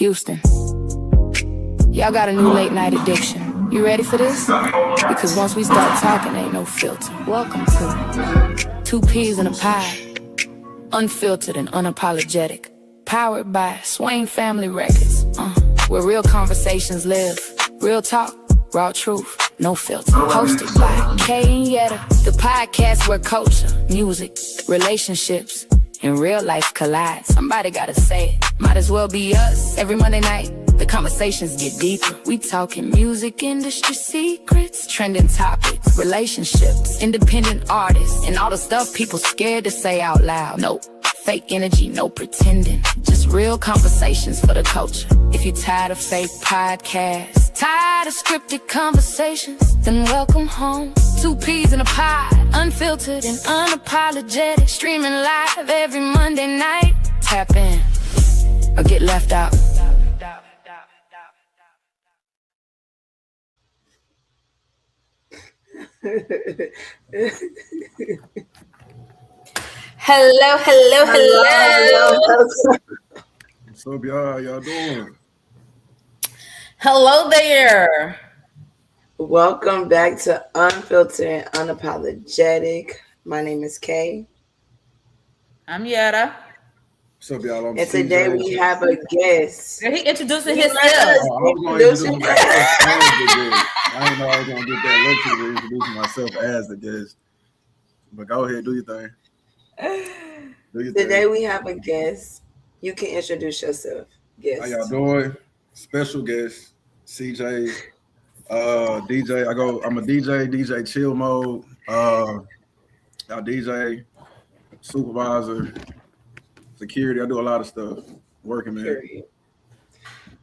Houston. Y'all got a new late night addiction. You ready for this? Because once we start talking, ain't no filter. Welcome to 2 Peas in a Pie. Unfiltered and unapologetic. Powered by Swain Family Records. Where real conversations live. Real talk, raw truth, no filter. Hosted by Kay and Yetta. The podcast where culture, music, relationships, and real life collide. Somebody gotta say it. Might as well be us. Every Monday night, the conversations get deeper. We talking music industry secrets, trending topics, relationships, independent artists, and all the stuff people scared to say out loud. No fake energy, no pretending. Just real conversations for the culture. If you're tired of fake podcasts, tired of scripted conversations, then welcome home. 2 Peas in a Pie, unfiltered and unapologetic. Streaming live every Monday night. Tap in or get left out. Hello. What's up, y'all? How y'all doing? Hello there. Welcome back to Unfiltered and Unapologetic. My name is Kay. I'm Yetta. What's up, y'all? And today we have a guest. He introducing himself. I was going to introduce myself as the guest. I didn't know I was going to get that luxury of introducing myself as the guest. But go ahead, do your thing. Today we have a guest. You can introduce yourself. Guest. How y'all doing? Special guest, CJ, DJ. I'm a DJ chill mode. I DJ, supervisor, security. I do a lot of stuff. Working, man. Period.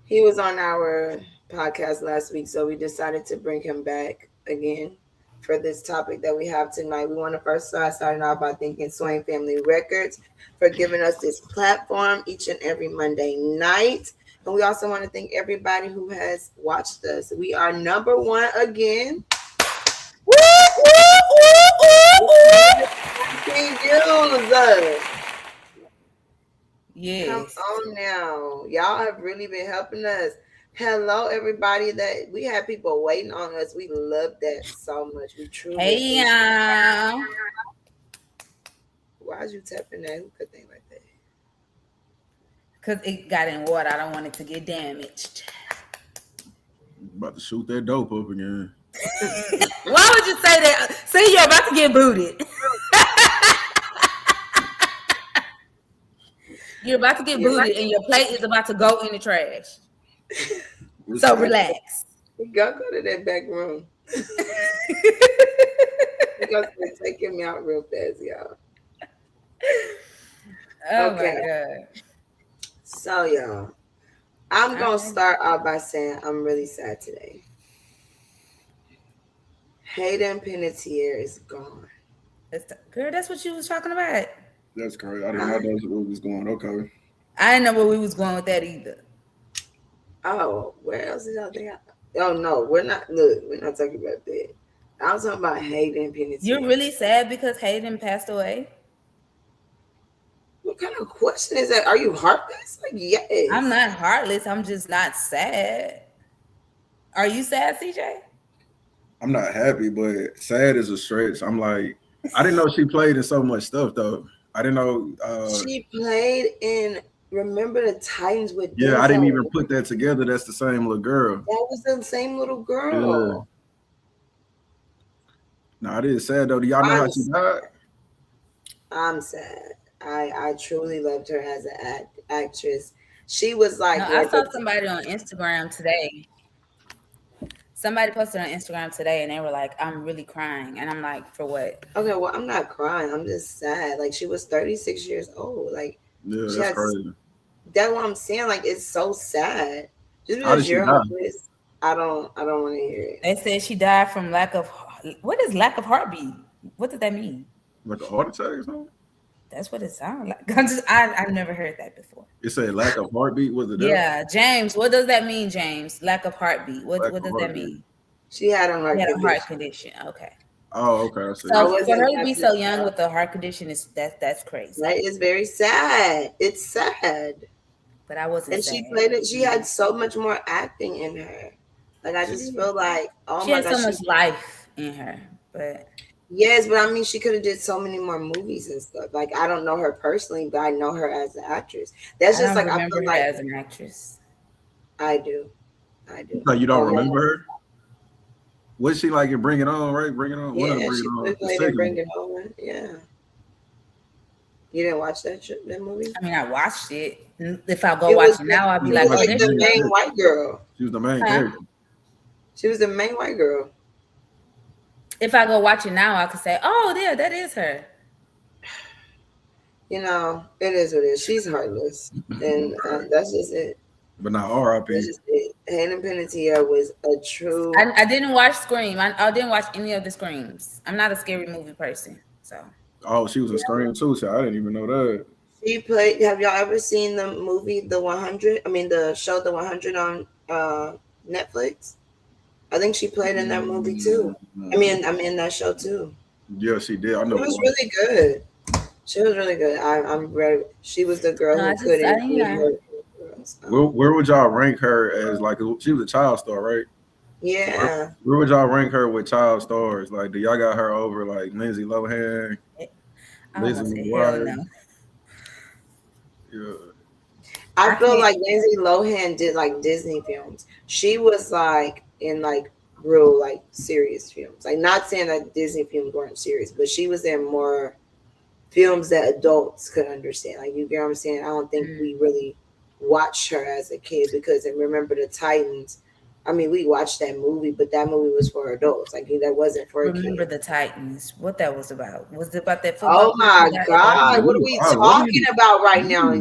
He was on our podcast last week, so we decided to bring him back again for this topic that we have tonight. We want to first start starting off by thanking Swain Family Records for giving us this platform each and every Monday night. And we also want to thank everybody who has watched us. We are number 1 again. Woo, woo, woo, woo, woo. Yes. Come on now. Y'all have really been helping us. Hello, everybody. That we have people waiting on us. We love that so much. We truly. Hey, y'all. Why is you tapping that hookah thing like that? Because it got in water. I don't want it to get damaged. About to shoot that dope up again. Why would you say that? See, you're about to get booted. You're about to get booted, and your plate is about to go in the trash. So relax. Go to that back room. We're going to take him out real fast, y'all. Oh, okay. My God. So, y'all, I'm going to start off by saying I'm really sad today. Hayden Panettiere is gone. Girl, that's what you was talking about. That's crazy. I didn't know that's where we was going. Okay. I didn't know where we was going with that either. Oh, where else is y'all think? Oh no, we're not. Look, we're not talking about that. I was talking about Hayden Panettiere. You're really sad because Hayden passed away? What kind of question is that? Are you heartless? Like, yes. I'm not heartless. I'm just not sad. Are you sad, CJ? I'm not happy, but sad is a stretch. I'm like, I didn't know she played in so much stuff though. I didn't know she played in Remember the Titans with Yeah, Denzel. I didn't even put that together. That's the same little girl. That was the same little girl. Yeah. No, it is sad though. Do y'all know how she died? I'm sad. I truly loved her as an actress. She was like. No, I saw somebody on Instagram today. Somebody posted on Instagram today, and they were like, "I'm really crying," and I'm like, "For what?" Okay, well, I'm not crying. I'm just sad. Like, she was 36 years old. Like, yeah, that's crazy. That's what I'm saying. Like, it's so sad. Just because you're hopeless, I don't want to hear it. They said she died from lack of. What is lack of heartbeat? What does that mean? Like a heart attack or something? That's what it sounds like. I've never heard that before. It said lack of heartbeat. Was it? Yeah, James. What does that mean, James? Lack of heartbeat. What does that mean? She had a heart condition. Okay. Oh, okay. I see. So for her to be so young with a heart condition that's crazy. That is very sad. It's sad. but I wasn't. And sad. she played it. She had so much more acting in her. Like I just feel like, oh she my had gosh, so much life in her. But yes, but I mean, she could have did so many more movies and stuff. Like I don't know her personally, but I know her as an actress. That's I just don't like I remember feel her like as an actress. I do. So you don't But remember her? Was she like in Bring It On, right? Bring It On. One of them yeah, Bring she It On. played The like second Bring one. It On. Yeah. You didn't watch that movie? I mean, I watched it. If I go It watch was it now, I'll be she like, was oh, like there the she main is. white girl. She was the main Huh? character. She was the main white girl. If I go watch it now, I could say, oh, yeah, that is her. You know, it is what it is. She's heartless, and that's just it. But not R.I.P. That's just it. Hayden Panettiere was a true. I didn't watch Scream. I didn't watch any of the Screams. I'm not a scary movie person, so. Oh, she was in Scream too. So I didn't even know that. She played. Have y'all ever seen the movie The 100? I mean, the show The 100 on Netflix. I think she played in that movie too. I mean that show too. Yeah, she did. I know. It was really good. She was really good. I'm ready. She was the girl who couldn't be her. Where would y'all rank her as? Like, she was a child star, right? Yeah. Where would y'all rank her with child stars? Like, do y'all got her over like Lindsay Lohan, Lizzie McGuire? No. Yeah. I feel like Lindsay Lohan did like Disney films. She was like in like real like serious films. Like not saying that Disney films weren't serious, but she was in more films that adults could understand. Like you get what I'm saying? I don't think we really watched her as a kid because in Remember the Titans, I mean we watched that movie, but that movie was for adults. Like that wasn't for Remember a kid. the Titans. What that was about? Was it about that football? Oh my God. What are we talking about right now?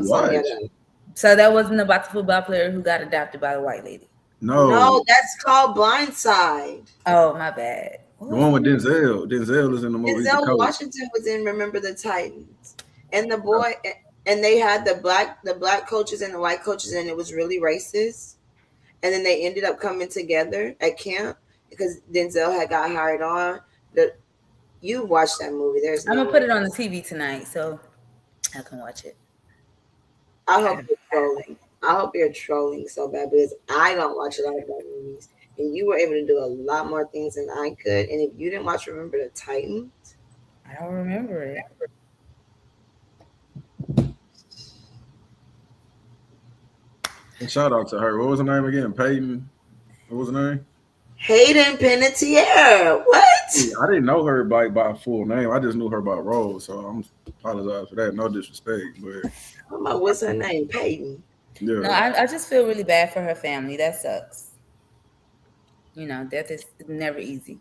So that wasn't about the football player who got adopted by the white lady. No, that's called Blindside. Oh, my bad. The one with Denzel. Denzel is in the movie. Denzel Washington was in Remember the Titans, and the boy, and they had the black coaches and the white coaches, and it was really racist. And then they ended up coming together at camp because Denzel had got hired on. You watched that movie? I'm gonna put it on the TV tonight, so I can watch it. I hope you're trolling. I hope you're trolling so bad because I don't watch a lot of black movies. And you were able to do a lot more things than I could. And if you didn't watch Remember the Titans, I don't remember it. And shout out to her. What was her name again? Peyton. What was her name? Hayden Panettiere. What? I didn't know her by full name. I just knew her by role. So I'm apologize for that. No disrespect, but What's her name? Peyton. Yeah. No, I just feel really bad for her family. That sucks. You know, death is never easy.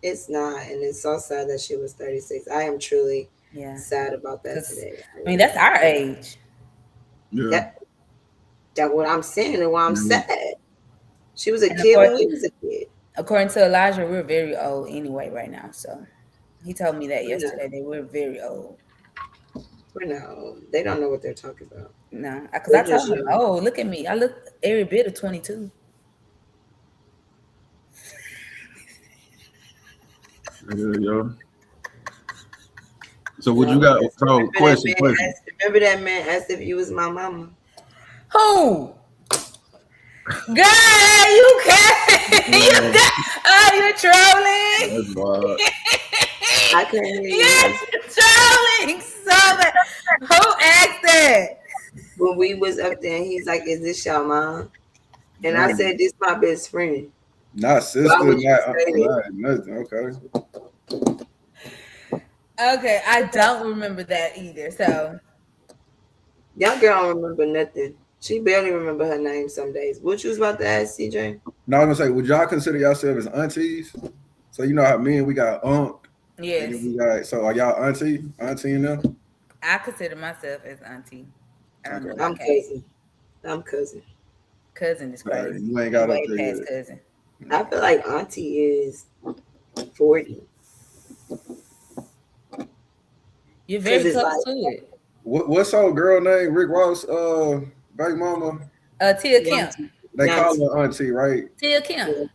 It's not, and it's so sad that she was 36. I am truly sad about that today. I mean, that's our age. Yeah. That's what I'm saying and why I'm sad. She was a kid when we was a kid. According to Elijah, we're very old anyway right now. So he told me that yesterday that we're very old. We're not old. They don't know what they're talking about. No, because I told him, oh, look at me. I look every bit of 22. Yo. So what you got? So question. Remember that man asked if you was my mama? Who? Girl, you can't. You're trolling. That's wild. I couldn't hear you. You're trolling so bad. Who asked that? When we was up there, he's like, "Is this your mom?" And I said, "This my best friend." Not sister, not nothing. Okay. Okay, I don't remember that either. So, y'all girl don't remember nothing. She barely remember her name some days. What you was about to ask, CJ? No, I was gonna say, would y'all consider yourself as aunties? So you know how me and we got aunt. Yes. We got, so are y'all auntie and them? I consider myself as auntie. I'm cousin. I'm cousin. Cousin is crazy. You ain't got way up past cousin. I feel like auntie is 40. You're very close to it. What's old girl name? Rick Ross, baby mama. Tia Kim. They call her auntie, right? Tia Kim.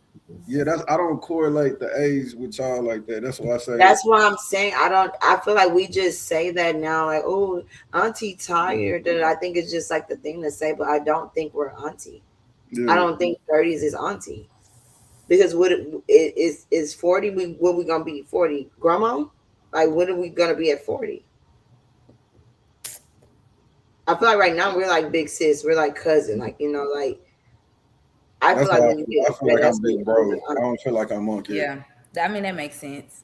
Yeah, I don't correlate the age with y'all like that. That's why I say. That's why I'm saying I feel like we just say that now, like, oh, auntie tired. That I think it's just like the thing to say, but I don't think we're auntie. Yeah. I don't think 30s is auntie. Because what it is 40, what we gonna be 40? Grandma? Like what are we gonna be at 40? I feel like right now we're like big sis, we're like cousin, like like I That's feel like how when you get I feel like that's I'm big bro. I don't feel like I'm monkey. Yeah, I mean that makes sense.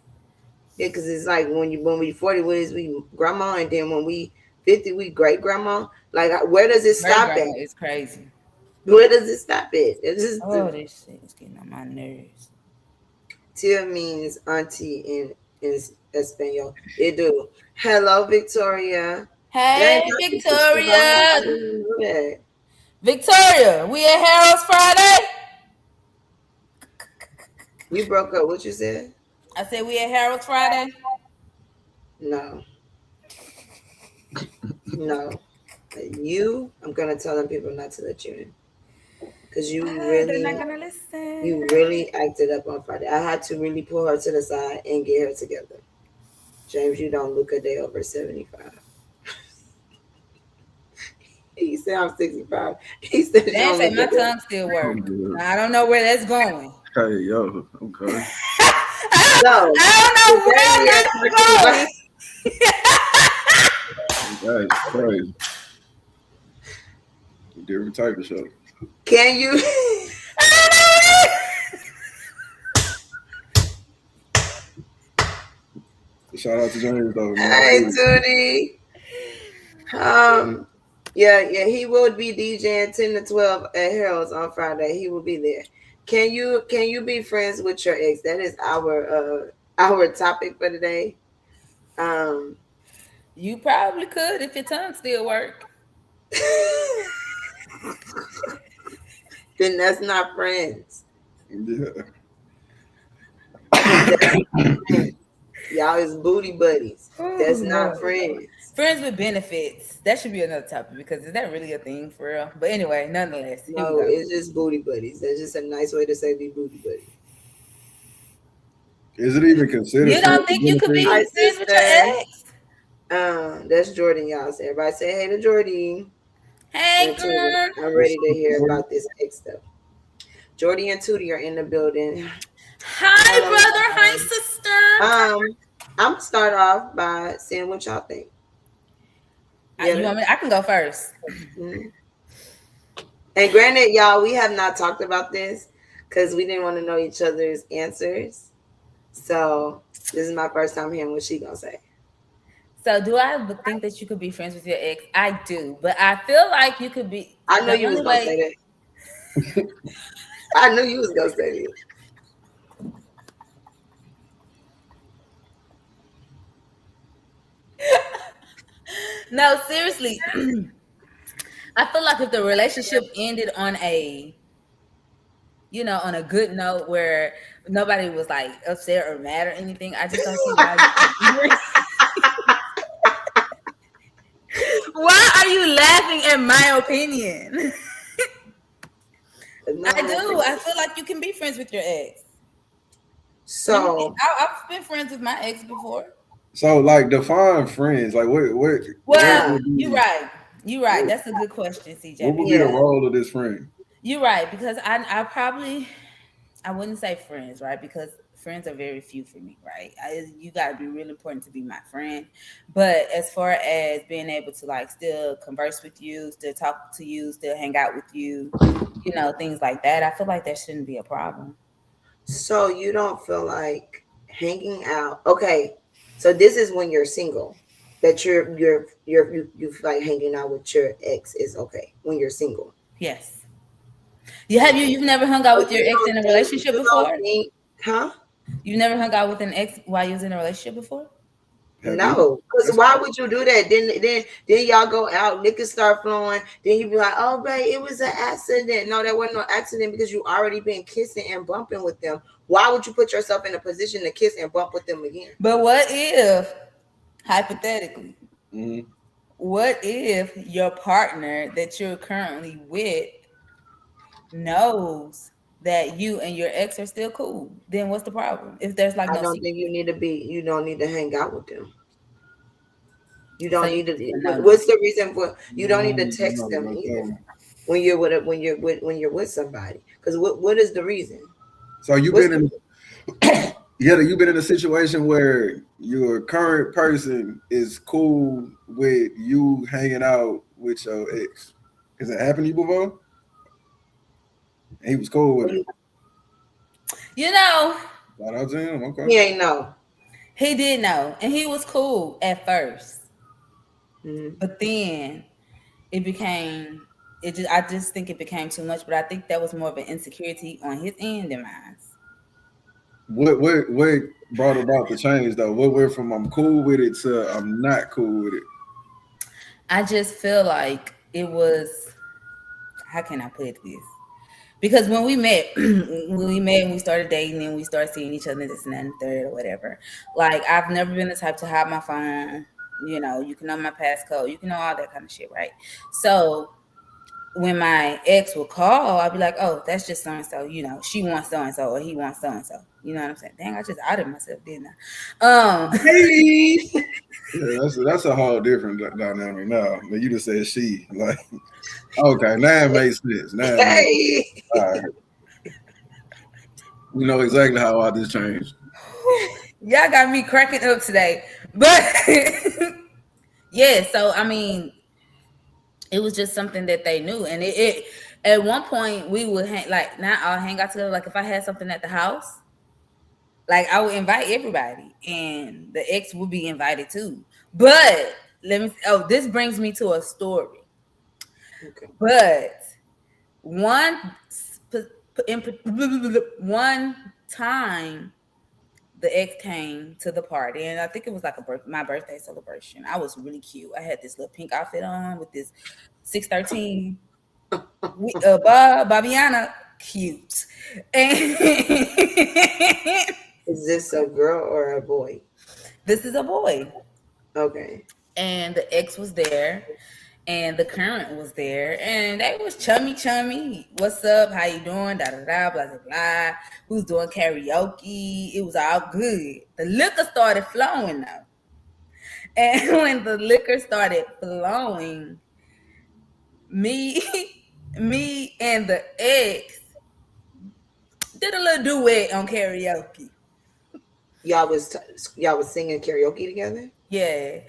Yeah, because it's like when we 40, what is we grandma, and then when we 50, we great grandma. Like where does it stop at? It's crazy. Where does it stop at? It's just this shit is getting on my nerves. Tia means auntie in Espanol. It do. Hello, Victoria. Hey, Dang, Victoria. Victoria, we at Harold's Friday. You broke up. What you said? I said we at Harold's Friday. No. No. I'm gonna tell them people not to let you in. Because they're not gonna listen. You really acted up on Friday. I had to really pull her to the side and get her together. James, you don't look a day over 75. He said I'm 65. He said they say my tongue still works. I don't know where that's going. Hey, yo, okay. I don't know where that's going. That's crazy. Different type of show. Can you? Shout out to James though. Hey, Tootie. Yeah, he will be DJing 10 to 12 at Harold's on Friday. He will be there. Can you be friends with your ex? That is our topic for today. You probably could if your tongue still work. Then that's not friends. Yeah. Y'all is booty buddies. That's not friends. Friends with benefits. That should be another topic because is that really a thing for real? But anyway, nonetheless. No, it's just booty buddies. That's just a nice way to say be booty buddy. Is it even considered? You don't think you could be friends with your ex? That's Jordan, y'all. So everybody say hey to Jordy. Hey, I'm ready to hear about this ex stuff. Jordy and Tootie are in the building. Hi, brother. Hi, sister. I'm gonna start off by saying what y'all think. You want me? I can go first. Mm-hmm. And granted, y'all, we have not talked about this because we didn't want to know each other's answers. So this is my first time hearing what she gonna say. So do I think that you could be friends with your ex? I do, but I feel like you could be. I know you was gonna say that. I knew you was gonna say that. No, seriously. I feel like if the relationship ended on a good note where nobody was like upset or mad or anything, I just don't see why. Why are you laughing at my opinion? I do. I feel like you can be friends with your ex. So I've been friends with my ex before. So, like, define friends. Like, what? Well, you're right. You're right. That's a good question, CJ. What would be the role of this friend? You're right, because I wouldn't say friends, right? Because friends are very few for me, right? You got to be really important to be my friend. But as far as being able to like still converse with you, still talk to you, still hang out with you, things like that, I feel like that shouldn't be a problem. So you don't feel like hanging out? Okay. So this is when you're single, that you feel like hanging out with your ex is okay when you're single. Yes. You've never hung out with your ex in a relationship before? Huh? You've never hung out with an ex while you was in a relationship before? No, because why would you do that? Then y'all go out, niggas start flowing. Then you be like, oh, babe, it was an accident. No, that wasn't no accident because you already been kissing and bumping with them. Why would you put yourself in a position to kiss and bump with them again? But what if, hypothetically, mm-hmm. What if your partner that you're currently with knows that you and your ex are still cool, then what's the problem? If there's like I no don't secret, think you don't need to hang out with them. You so don't you need to. think it's a no-no. What's the reason for you don't need to No, text no, them no, either no. when you're with somebody? Because what is the reason? So you've What's been the, in yeah, you've been in a situation where your current person is cool with you hanging out with your ex. Has that happened to you before? And he was cool with it. You know, Shout out to him. Okay. he ain't know. he did know, and he was cool at first, Mhm. but then it became it just I just think it became too much. But I think that was more of an insecurity on his end than mine. What brought about the change though? What went from I'm cool with it to I'm not cool with it? I just feel like it was, how can I put this? Because when we met, and we started dating and we started seeing each other, this and that and the third or whatever. Like I've never been the type to hide my phone. You know, you can know my passcode, you can know all that kind of shit, right? So when my ex would call, I'd be like, "Oh, that's just so and so. You know, she wants so and so, or he wants so and so." You know what I'm saying? Dang, I just outed myself, didn't I? Hey, Yeah, that's a whole different dynamic now. But you just said she like okay, now it makes sense. Now it makes hey. all right. You know exactly how all this changed. Y'all got me cracking up today, but yeah. So I mean, it was just something that they knew, and it at one point we would like not all hang out together. Like if I had something at the house, like I would invite everybody, and the ex would be invited too. But let me. Oh, this brings me to a story. Okay. But one one time the ex came to the party, and I think it was like my birthday celebration. I was really cute. I had this little pink outfit on with this 613 Babiana, cute. And Is this a girl or a boy? this is a boy. Okay. And the ex was there, and the current was there, and they was chummy. What's up? How you doing? Da da da. Blah blah blah. Who's doing karaoke? It was all good. The liquor started flowing though, and when the liquor started flowing, me, me and the ex did a little duet on karaoke. Y'all was singing karaoke together. Yeah,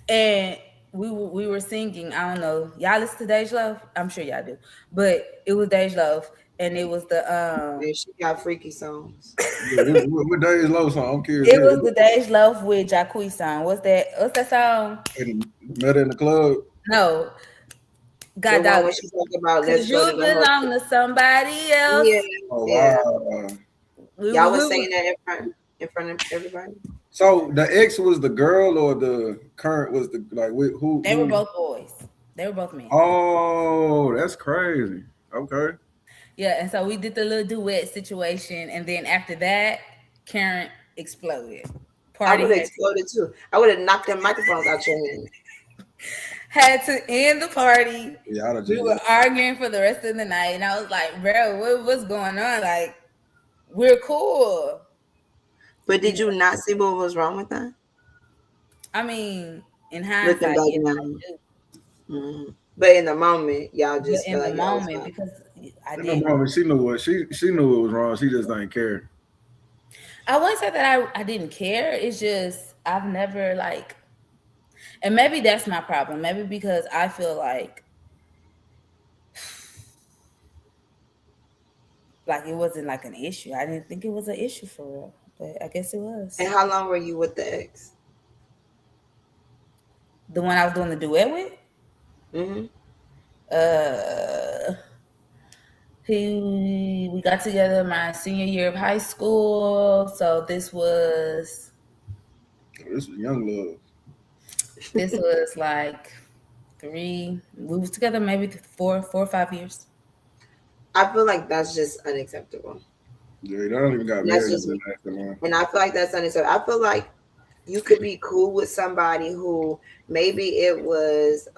and we were singing. I don't know. Y'all listen to Dej Love? I'm sure y'all do. But it was Dej Love, and it was the And she got freaky songs. Yeah, what day is low song? I'm curious. it was the Dej Love with Jacquees song. What's that? What's that song? Met in the club. No, The God one dog. when she talking about let's Cause go you to the hotel. belong to somebody else. Yeah, Oh yeah. wow. Y'all was saying that in front of everybody. So the ex was the girl or the current was the like who? They were both boys. They were both men. Oh, that's crazy. Okay. Yeah, and so we did the little duet situation, and then after that, Karen exploded. I Party would have exploded too. I would have knocked them microphones out your hand. had to end the party. Yeah, I'd We were arguing for the rest of the night, and I was like, "Bro, what's going on? Like, we're cool." But did you not see what was wrong with that? I mean, in Looking hindsight, back yes, I now. do. Mhm. But in the moment, y'all But just in feel the like y'all was moment, fine. because I no didn't. moment. She knew what she knew it was wrong. She just didn't care. I wouldn't say that I didn't care. It's just I've never like, and maybe that's my problem. Maybe because I feel like it wasn't like an issue. I didn't think it was an issue for real, but I guess it was. And how long were you with the ex? The one I was doing the duet with, Mm-hmm. uh, we got together my senior year of high school. So this was This was young love. like we was together maybe 4 or 5 years. I feel like that's just unacceptable. Yeah, they don't even got And that's married just in me. after long. And I feel like that's unacceptable. I feel like you could be cool with somebody who maybe it was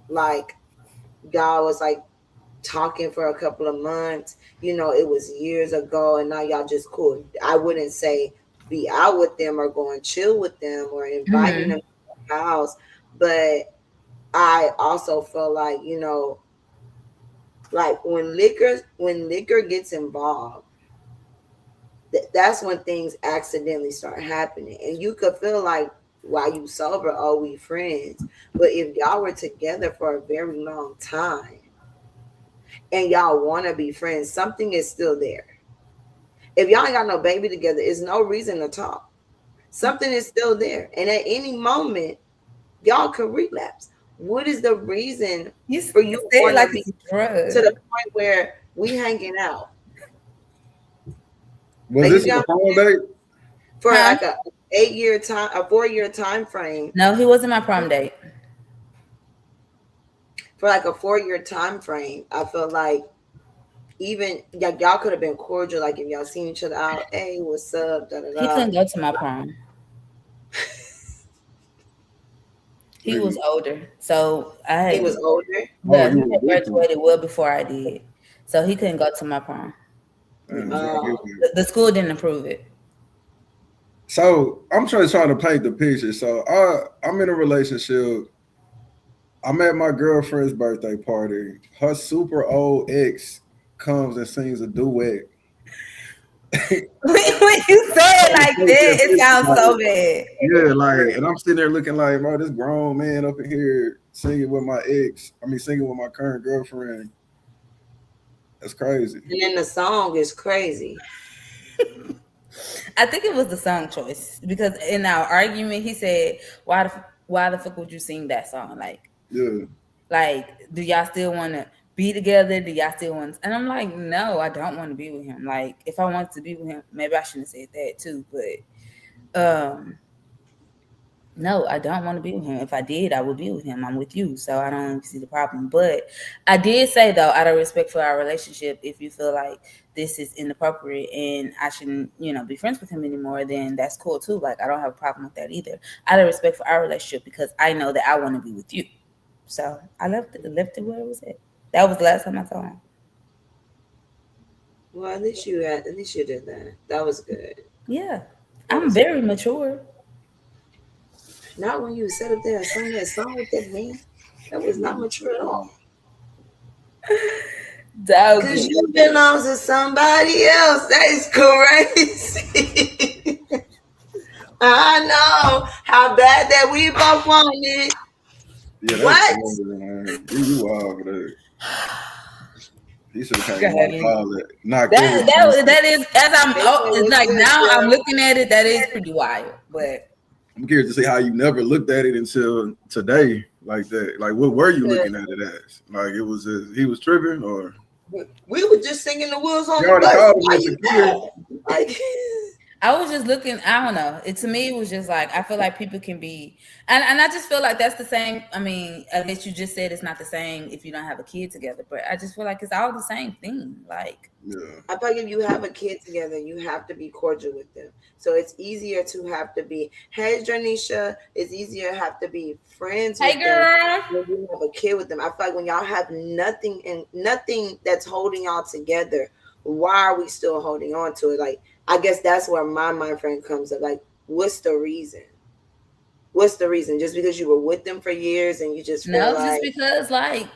like y'all was like talking for a couple of months. You know, it was years ago, and now y'all just cool. I wouldn't say be out with them or go and chill with them or inviting them to the house, but I also feel like, you know, like when liquor gets involved, that's when things accidentally start happening. And you could feel like while you sober, oh, we friends. But if y'all were together for a very long time and y'all want to be friends, something is still there. If y'all ain't got no baby together, there's no reason to talk. Something is still there. And at any moment, y'all could relapse. What is the reason for you want to be to the point where we hanging out? Was this a prom date? For like a 4-year time frame. No, he wasn't my prom date. For like a 4-year time frame, I felt like even y'all could have been cordial. Like if y'all seen each other out, hey, what's up? Da, da, da. He couldn't go to my prom. He was older, so he was older. Yeah, he had graduated well before I did, so he couldn't go to my prom. The school didn't approve it. So I'm trying to paint the picture. So I'm in a relationship. I'm at my girlfriend's birthday party. Her super old ex comes and sings a duet. When you say it like that, it sounds so bad. Yeah, like, and I'm sitting there looking like, bro, this grown man up in here singing with my ex. I mean, singing with my current girlfriend. That's crazy. And then the song is crazy. I think it was the song choice because in our argument, he said, "Why the fuck would you sing that song?" Like, yeah, like, do y'all still want to be together? Do y'all still want? And I'm like, no, I don't want to be with him. Like, if I wanted to be with him, maybe I shouldn't have said that too. But, no, I don't want to be with him. If I did, I would be with him. I'm with you, so I don't see the problem. But I did say though, out of respect for our relationship, if you feel like this is inappropriate and I shouldn't, be friends with him anymore, then that's cool too. Like I don't have a problem with that either. Out of respect for our relationship, because I know that I want to be with you. So I left it where it was at. That was the last time I saw him. Well, at least you did that. That was good. Yeah, I'm very mature. Not when you sat up there and sang that song with that man. That was not mature at all. Because you belong to somebody else. That is crazy. I know how bad that we both wanted. Yeah, what? You wild for that. He should have came on all that. That is, as I'm like now I'm looking at it, that is pretty wild. But I'm curious to see how you never looked at it until today, like that. Like, what were you looking at it as? Like, it was he was tripping, or we were just singing the wheels on the bus. Like, I was just looking. I don't know. To me, it was just like I feel like people can be, and I just feel like that's the same. I mean, I guess you just said it's not the same if you don't have a kid together, but I just feel like it's all the same thing. Like, I feel like if you have a kid together, you have to be cordial with them. So it's easier to have to be, hey, Janisha, it's easier to have to be friends with them when you have a kid with them. I feel like when y'all have nothing that's holding y'all together, why are we still holding on to it? Like, I guess that's where my mind frame comes up. Like, what's the reason? What's the reason? Just because you were with them for years and you just feel just because, like,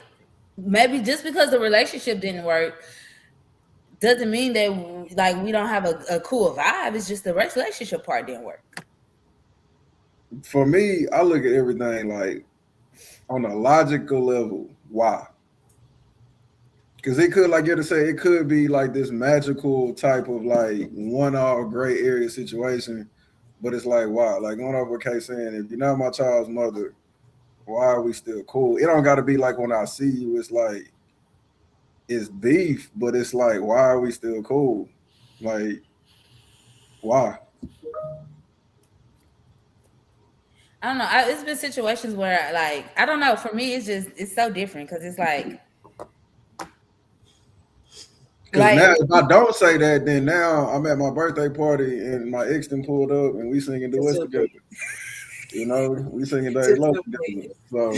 maybe just because the relationship didn't work doesn't mean that, like, we don't have a cool vibe. It's just the relationship part didn't work. For me, I look at everything like on a logical level. Why? Because it could, like you to say, it could be like this magical type of like one-off gray area situation, but it's like, why? Like going off what Kay's saying, if you're not my child's mother, why are we still cool? It don't got to be like when I see you, it's like, it's beef, but it's like, why are we still cool? Like, why? I don't know. It's been situations where, like, I don't know. For me, it's so different because it's like, now, if I don't say that, then now I'm at my birthday party and my ex then pulled up and we singing duets together. We singing Dave Love together. So,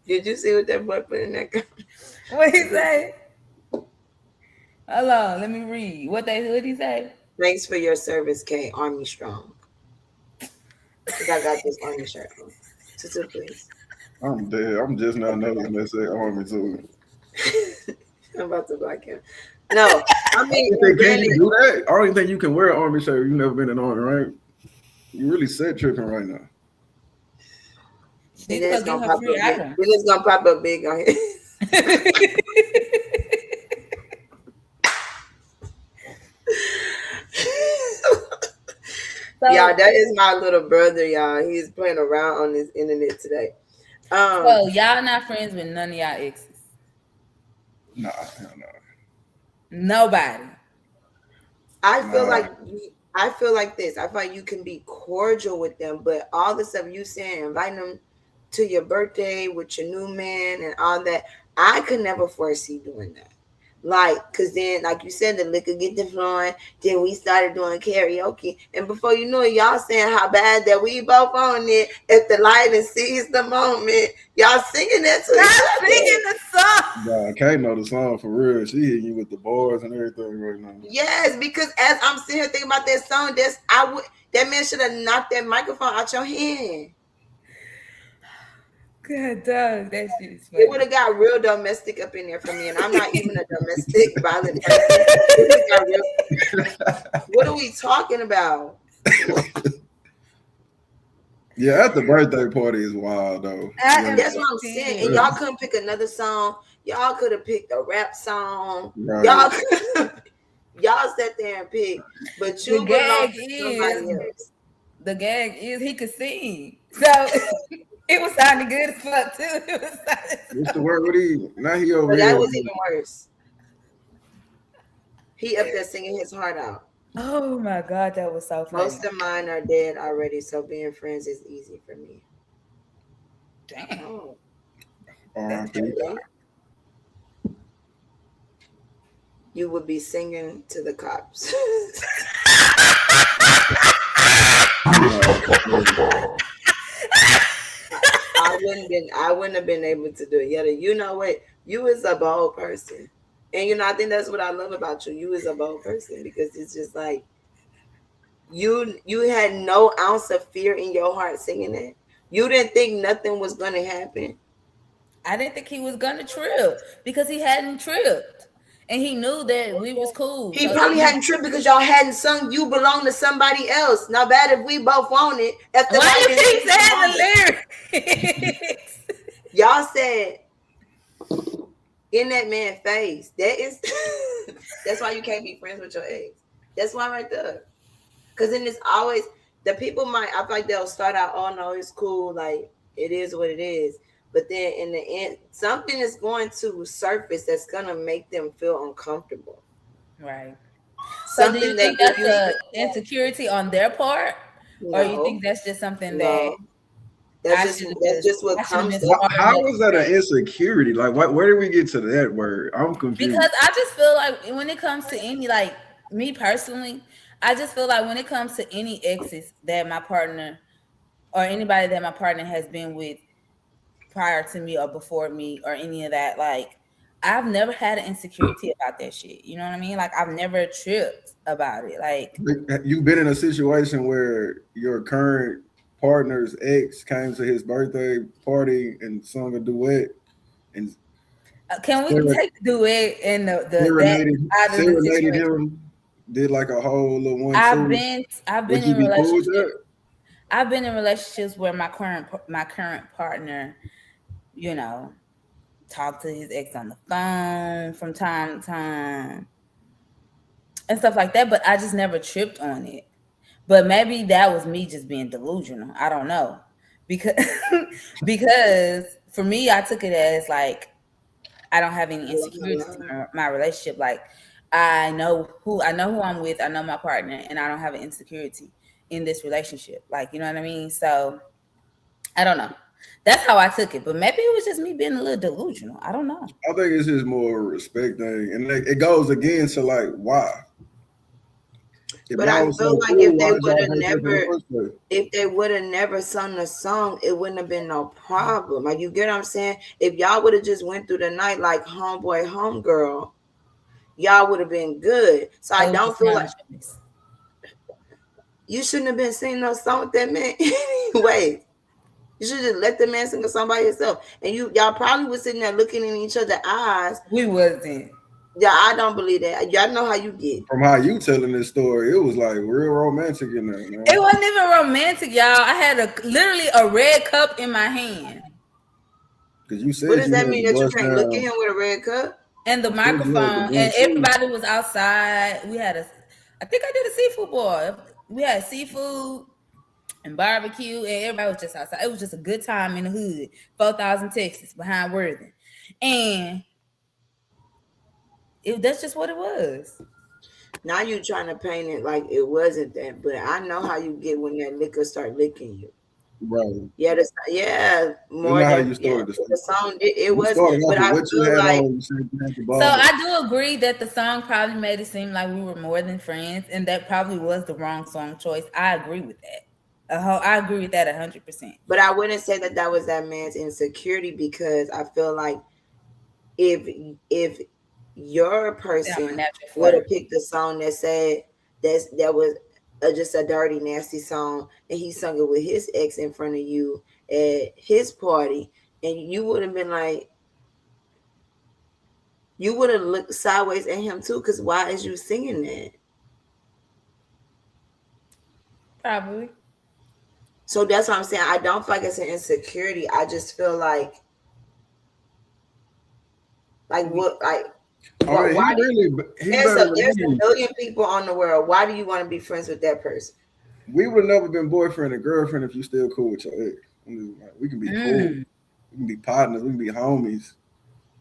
did you see what that boy put in that? What he say? Hold on, let me read. What did he say? Thanks for your service, K. Army Strong. Because I got this Army shirt on. Tutu, please. I'm dead. I'm just now noticing that say Army too. I'm about to block him. No, I mean, Can you do that? I don't even think you can wear an Army shirt. You've never been in the Army, right? You really set tripping right now. She's gonna get her free item. We're just gonna pop up big on here. So, y'all, that is my little brother, y'all. He's playing around on this internet today. So y'all not friends with none of y'all exes? Nah, hell no. Nobody. I feel like this. I feel like you can be cordial with them, but all the stuff you saying, inviting them to your birthday with your new man and all that, I could never foresee doing that. Like, cause then, like you said, the liquor get to flowing. Then we started doing karaoke, and before you know it, y'all saying how bad that we both on it. If the light and seize the moment, y'all singing that to each other. Singing the song. Nah, Kate know the song for real. She hitting you with the bars and everything right now. Yes, because as I'm sitting here thinking about that song, that man should have knocked that microphone out your hand. God, dog, that shit is funny. It would have got real domestic up in there for me, and I'm not even a domestic violent person. What are we talking about? Yeah, at the birthday party is wild though. That's what I'm saying. And y'all couldn't pick another song. Y'all could have picked a rap song. Right. Y'all sat there and picked, but you belong to somebody else. The gag is he could sing, so. It was sounding good as fuck too. What's the word with him? Now he over here. That was even worse. He up there singing his heart out. Oh my God, that was so funny. Most of mine are dead already, so being friends is easy for me. Damn. Oh. You would be singing to the cops. I wouldn't have been able to do it. Yeah, you know what? You is a bold person. And I think that's what I love about you. You is a bold person because it's just like you had no ounce of fear in your heart singing it. You didn't think nothing was gonna happen. I didn't think he was gonna trip because he hadn't tripped. And he knew that we was cool. He probably hadn't tripped because y'all hadn't sung "You Belong to Somebody Else." Now, bad if we both want it. Why you keep saying the lyrics? Y'all said in that man's face. That's why you can't be friends with your ex. That's why right there. Because then it's always the people I feel like they'll start out, oh no, it's cool, like it is what it is. But then in the end, something is going to surface that's gonna make them feel uncomfortable. Right. So do you think that's an insecurity on their part? No. Or you think that's just something that that's just what comes to how is that an insecurity? Like where did we get to that word? I'm confused. Because I just feel like when it comes to any, like me personally, I just feel like when it comes to any exes that my partner or anybody that my partner has been with prior to me or before me or any of that, like I've never had an insecurity about that shit. You know what I mean? Like I've never tripped about it. Like you've been in a situation where your current partner's ex came to his birthday party and sung a duet, and can we take the duet and the serenaded him, did like a whole little one? I've been in relationships. I've been in relationships where my current partner, talk to his ex on the phone from time to time and stuff like that, but I just never tripped on it. But maybe that was me just being delusional. I don't know. Because for me, I took it as like I don't have any insecurities in my relationship. Like I know who I'm with, I know my partner, and I don't have an insecurity in this relationship. Like, you know what I mean? So I don't know. That's how I took it, but maybe it was just me being a little delusional. I don't know. I think it's just more respect thing, and it goes again to like why. But I feel like if they would have never sung the song, it wouldn't have been no problem. Like, you get what I'm saying? If y'all would have just went through the night like homeboy, homegirl, y'all would have been good. So I don't feel like choice. you shouldn't have been singing no song with that man anyway. You should just let the man sing a song by yourself. And y'all probably was sitting there looking in each other's eyes. We wasn't. Yeah, I don't believe that. Y'all know how you get. From how you telling this story, it was like real romantic in there, man. It wasn't even romantic, y'all. I had literally a red cup in my hand. Because you said, what does that mean that you can't look at him with a red cup? And the microphone, and everybody was outside. We had I think I did a seafood boil. We had seafood and barbecue, and everybody was just outside. It was just a good time in the hood, 4,000 Texas, behind Worthing. And that's just what it was. Now you trying to paint it like it wasn't that, but I know how you get when that liquor start licking you. Right. Yeah, more than how you started the song. It was, but I feel like. So I do agree that the song probably made it seem like we were more than friends, and that probably was the wrong song choice. I agree with that. I agree with that 100%. But I wouldn't say that was that man's insecurity, because I feel like if your person would have picked a song that said that was just a dirty, nasty song, and he sung it with his ex in front of you at his party, and you would have been like, you would have looked sideways at him too, because why is you singing that? Probably. So that's what I'm saying. I don't feel like it's an insecurity. I just feel like what, like, why there's a million people on the world. Why do you want to be friends with that person? We would have never been boyfriend and girlfriend if you still cool with your ex. We can be cool. We can be partners. We can be homies.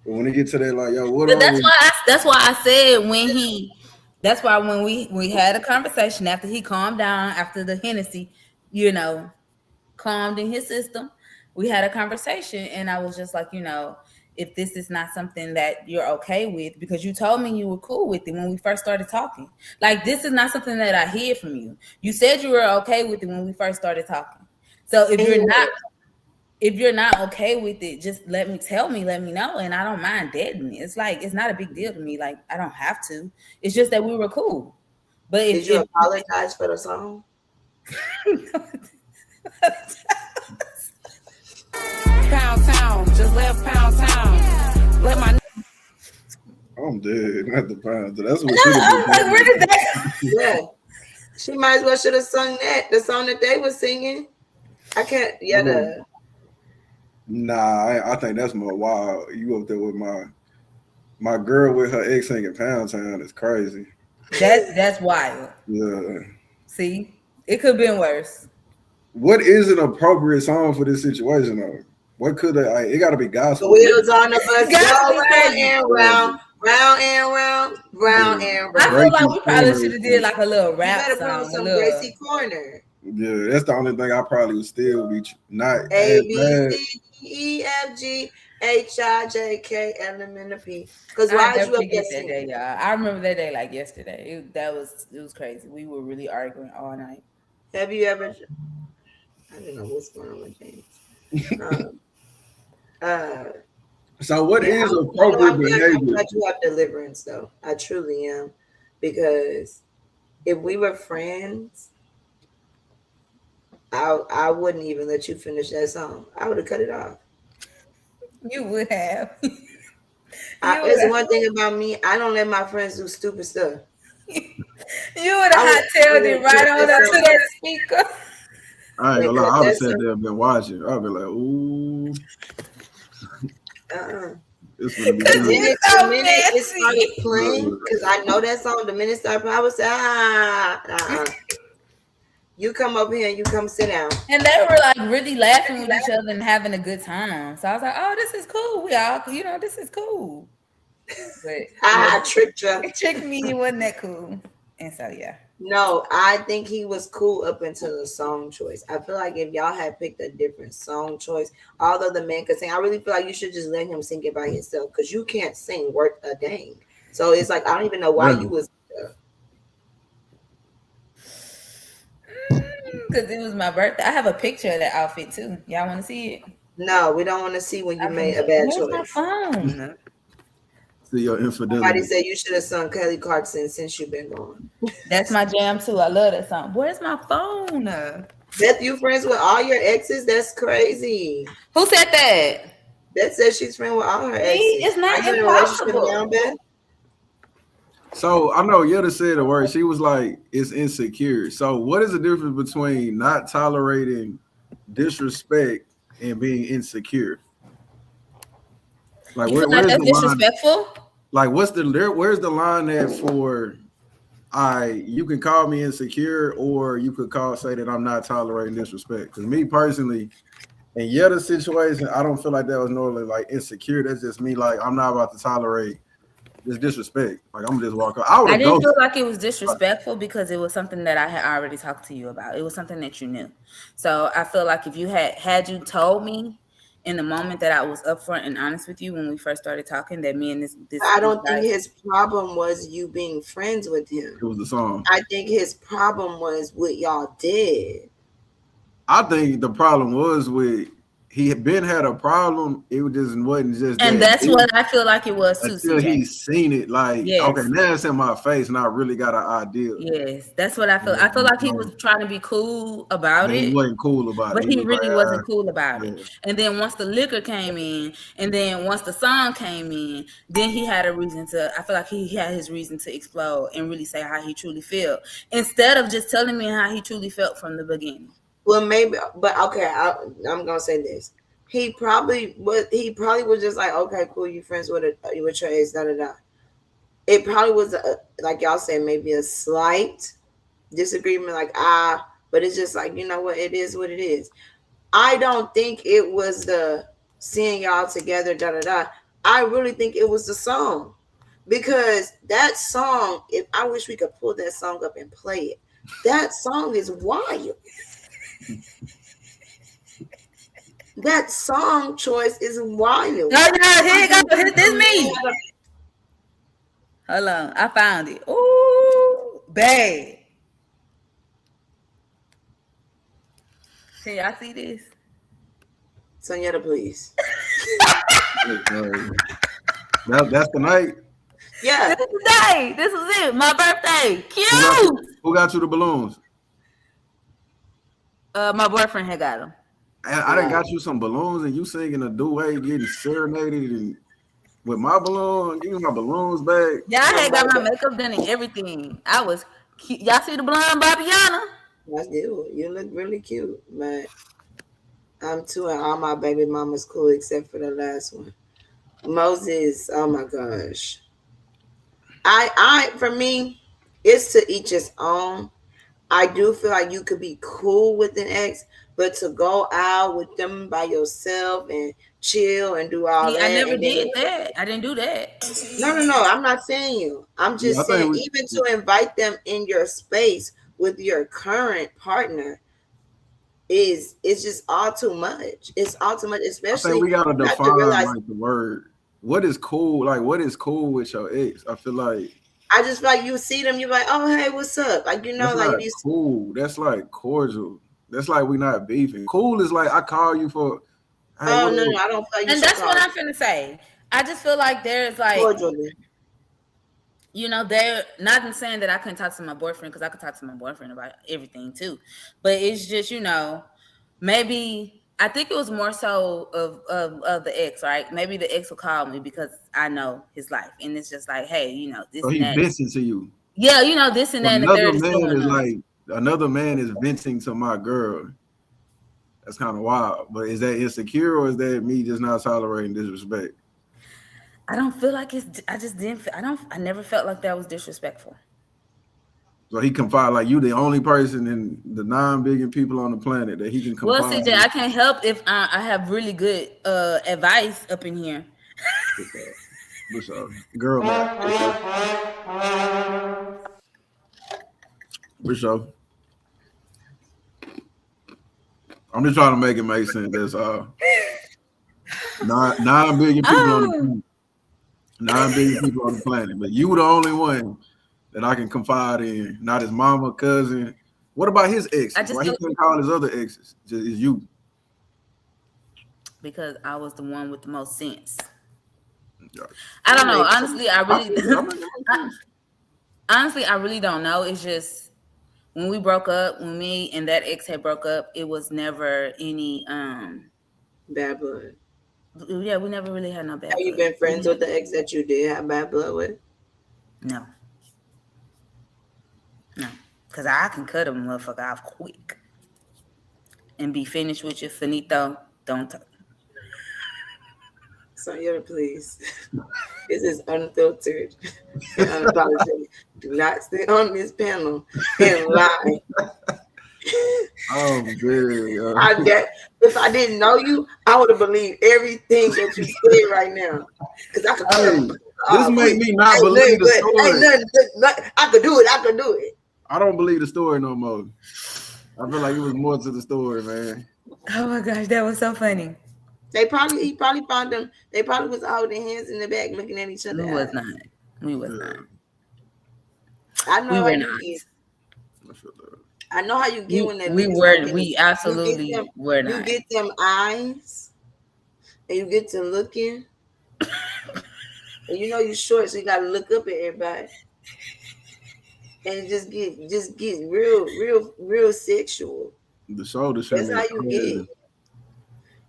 But when it get to that, like, yo, what? But that's why I said when we had a conversation after he calmed down after the Hennessy, calmed in his system. We had a conversation, and I was just like, if this is not something that you're okay with, because you told me you were cool with it when we first started talking. Like, this is not something that I hear from you. You said you were okay with it when we first started talking. So if you're not okay with it, just let me know, and I don't mind deading it. It's like, it's not a big deal to me. Like, I don't have to. It's just that we were cool. But did you apologize for the song? Pound Town, just left Pound Town. Let my. I'm dead. Not the pound. That's what she did. Where did that? Yeah, she might as well should have sung the song that they were singing. I can't. Yeah. Nah, I think that's more wild. You up there with my girl with her ex singing Pound Town is crazy. That's wild. Yeah. See, it could have been worse. What is an appropriate song for this situation though? What could it got to be gospel? The wheels on the bus go round and round, round and round, round and round. I feel like we probably should have did like a little rap song. You better put some Gracie Corner. Yeah, that's the only thing I probably would still be not. A B C E F G H I J K L M N P. Because why did you up there that day, y'all? I remember that day like yesterday. It was crazy. We were really arguing all night. Have you ever? I don't know what's going on with James. So what is appropriate behavior? I'm glad you have deliverance, though. I truly am, because if we were friends, I wouldn't even let you finish that song. I would have cut it off. You would have. There's one thing about me. I don't let my friends do stupid stuff. You would have hot-tailed it right on up to that speaker. I ain't gonna lie, I would have sat there and been watching. I'd be like, ooh. It's gonna be the minute it started playing, because I know that song, the minute it started playing, I would say, you come up here and you come sit down. And they were like really laughing with each other and having a good time. So I was like, oh, this is cool. We all, this is cool. But I tricked you. It tricked me. It wasn't that cool. And so, yeah. No, I think he was cool up until the song choice. I feel like if y'all had picked a different song choice, although the man could sing, I really feel like you should just let him sing it by himself, because you can't sing worth a dang. So it's like, I don't even know why you was there. Because it was my birthday. I have a picture of that outfit too. Y'all want to see it? No, we don't want to see when you made a bad choice. My phone. to your Somebody infidelity. said you should have sung Kelly Clarkson since you've been gone. That's my jam too. I love that song. Where's my phone? Beth, you friends with all your exes? That's crazy. Who said that? Beth says she's friends with all her exes. It's not Are you in a relationship impossible. now, Beth? So I know Yetta said the word. She was like, "It's insecure." So what is the difference between not tolerating disrespect and being insecure? Like, You feel like where's that's the line? disrespectful? Like, where's the line at for? You can call me insecure, or you could say that I'm not tolerating disrespect. Because me personally, in Yetta's situation, I don't feel like that was normally like insecure. That's just me. Like, I'm not about to tolerate this disrespect. Like, I'm gonna just walk out. I didn't feel like it was disrespectful because it was something that I had already talked to you about. It was something that you knew. So I feel like if you had you told me in the moment that I was upfront and honest with you when we first started talking, that me and this I don't think his problem was you being friends with him. It was the song. I think his problem was what y'all did. I think the problem was with he had a problem. It wasn't just. And that's what I feel like it was too. Until he's seen it, like, yes. Okay, now it's in my face, and I really got an idea. Yes, that's what I feel. I feel like he was trying to be cool about it. He wasn't cool about but it. But he really wasn't cool about it. And then once the liquor came in, and then once the song came in, then he had a reason to. I feel like he had his reason to explode and really say how he truly felt, instead of just telling me how he truly felt from the beginning. Well, maybe, but okay, I'm gonna say this. He probably was just like, okay, cool, you friends with your ex, da da da. It probably was like y'all said, maybe a slight disagreement, like but it's just like, you know what, it is what it is. I don't think it was the seeing y'all together, da da da. I really think it was the song, because that song, if I wish we could pull that song up and play it. That song is wild. That song choice is wild. No, here you go. This is me. Hold on, I found it. Ooh, bad. Can y'all see this? Sonyetta, please. That's the night. Yeah. This is the day. This was it. My birthday. Cute. Who got you the balloons? My boyfriend had got them. I done got you some balloons, and you singing a duet, getting serenaded, and with my balloon, give me my balloons back. Y'all had got my makeup done and everything. I was cute. Y'all see the blonde Babiana? That's you. You look really cute, but I'm too, and all my baby mamas cool except for the last one. Moses, oh my gosh. For me, it's to each his own. I do feel like you could be cool with an ex, but to go out with them by yourself and chill and do all that. I never did that. I didn't do that. No. I'm not saying you. I'm just saying even to invite them in your space with your current partner it's just all too much. It's all too much, especially. I think we gotta define like the word. What is cool? Like, what is cool with your ex? I feel like. I just feel like you see them, you're like, oh hey, what's up? Like, you know, that's like these cool. That's like cordial. That's like we not beefing. Cool is like I call you for. Hey, no, I don't feel like. And that's what I'm finna say. I just feel like there's like. Cordially. You know, they're not saying that I couldn't talk to my boyfriend, because I could talk to my boyfriend about everything too. But it's just, you know, maybe I think it was more so of the ex, right? Maybe the ex will call me because I know his life, and it's just like, hey, you know, this. So he's venting to you. Yeah, you know, this and that. Another man is like, another man is venting to my girl. That's kind of wild. But is that insecure, or is that me just not tolerating disrespect? I don't feel like it's. I just didn't. I never felt like that was disrespectful. So he confide like you, the only person in the 9 billion people on the planet that he can confide. Well, CJ, I can't help if I have really good advice up in here. What's up, girl? What's up? I'm just trying to make it make sense. That's 9 billion people on the planet. 9 billion people on the planet, but you the only one that I can confide in. Not his mama, cousin. What about his exes? Why he couldn't call his other exes? Just is you? Because I was the one with the most sense. I don't know. Honestly, I really don't know. It's just when we broke up, when me and that ex had broke up, it was never any bad blood. Yeah, we never really had no bad blood. Have you been friends with the ex that you did have bad blood with? No. Because I can cut a motherfucker off quick and be finished with you. Finito. Don't talk. Sonya, please. This is unfiltered and unapologetic. Do not sit on this panel and lie. Oh, good. If I didn't know you, I would have believed everything that you said right now. Because I could. This made me not believe the story. I could do it. I don't believe the story no more. I feel like it was more to the story, man. Oh my gosh, that was so funny. He probably found them. They probably was holding hands in the back, looking at each other. We was not. I know we how you get. I know how you get when that. We absolutely were not. You get them eyes, and you get to looking, and you know you're short, so you gotta look up at everybody. And just get real sexual. The shoulder. That's how you get.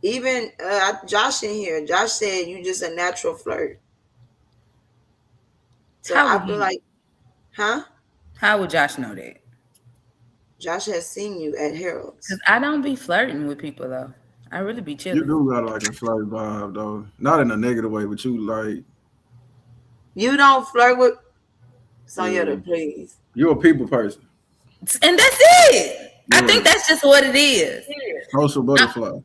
Even Josh in here. Josh said you just a natural flirt. So I feel like, huh? How would Josh know that? Josh has seen you at Harold's. Because I don't be flirting with people though. I really be chilling. You do got like a flirt vibe though, not in a negative way, but you like. You don't flirt with. Sonya, please. You're a people person. And that's it. Yeah. I think that's just what it is. Social butterfly.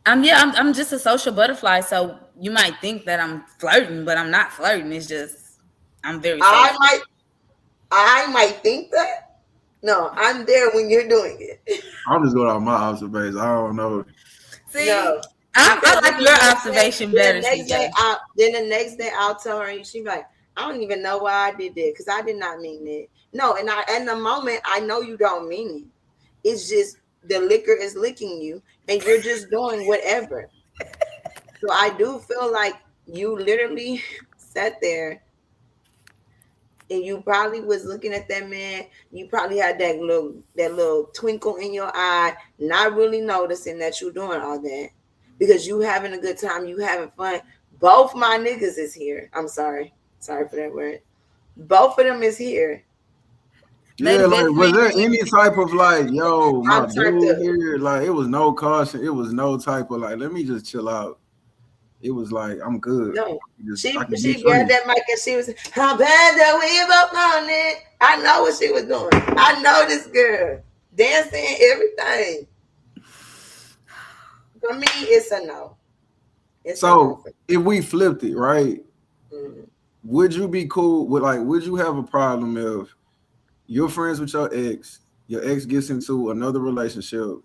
I'm just a social butterfly. So you might think that I'm flirting, but I'm not flirting. It's just I'm very social. I might think that. No, I'm there when you're doing it. I'm just going off my observations. I don't know. See, no. I like your observation better. Then the next day I'll tell her and she's like, I don't even know why I did that because I did not mean it. No, and in the moment, I know you don't mean it. It's just the liquor is licking you and you're just doing whatever. So I do feel like you literally sat there and you probably was looking at that man. You probably had that little twinkle in your eye, not really noticing that you're doing all that because you having a good time, you having fun. Both my niggas is here. I'm sorry for that word. Both of them is here. Yeah, like was there any type of like, yo, my dude here? Like it was no caution. It was no type of like, let me just chill out. It was like, I'm good. No, she grabbed that mic and she was, how bad that we both on it. I know what she was doing. I know this girl. Dancing, everything. For me, it's a no. So if we flipped it, right? Mm-hmm. Would you be cool with would you have a problem if you're friends with your ex gets into another relationship,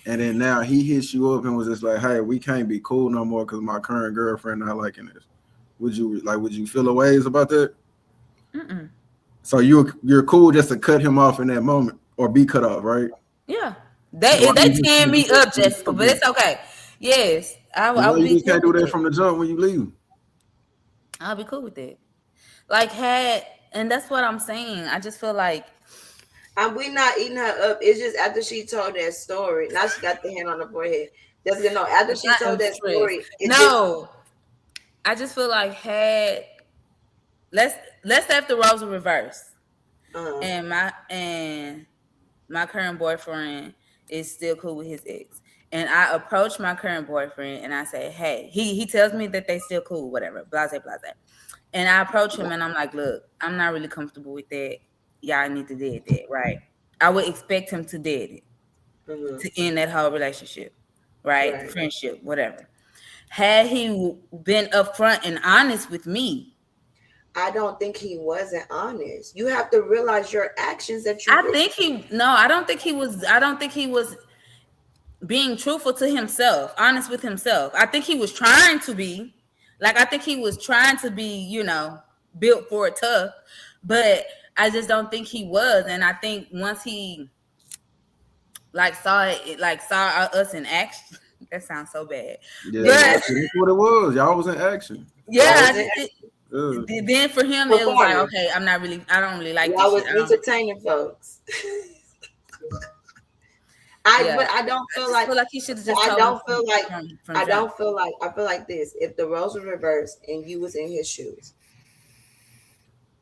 and then now he hits you up and was just like, hey, we can't be cool no more because my current girlfriend not liking this. Would you feel a ways about that? Mm-mm. So you're cool just to cut him off in that moment or be cut off, right? Yeah. They tearing me up, Jessica, but it's okay. Yes. I would be. You can't do that from the jump when you leave. I'll be cool with it. And that's what I'm saying. I just feel like we're not eating her up. It's just after she told that story. Now she got the hand on her forehead. Just after she told that story. I just feel like let's have the roles in reverse. Uh-huh. And my current boyfriend is still cool with his ex. And I approach my current boyfriend and I say, hey, he tells me that they still cool, whatever, blase. And I approach him and I'm like, look, I'm not really comfortable with that. Y'all need to dead that, right? I would expect him to dead it, to end that whole relationship, right? Friendship, whatever. Had he been upfront and honest with me, I don't think he wasn't honest. You have to realize your actions that you. I don't think he was being truthful to himself, honest with himself. I think he was trying to be. I think he was trying to be, built for it tough, but I just don't think he was. And I think once he saw us in action, That sounds so bad. Yeah, But that's what it was. Y'all was in action. yeah, then for him it was like, okay, I don't really like Y'all this was shit. entertaining folks. But I don't feel like he should have just. I told don't him feel like from I jump. don't feel like I feel like this. If the roles were reversed and you was in his shoes,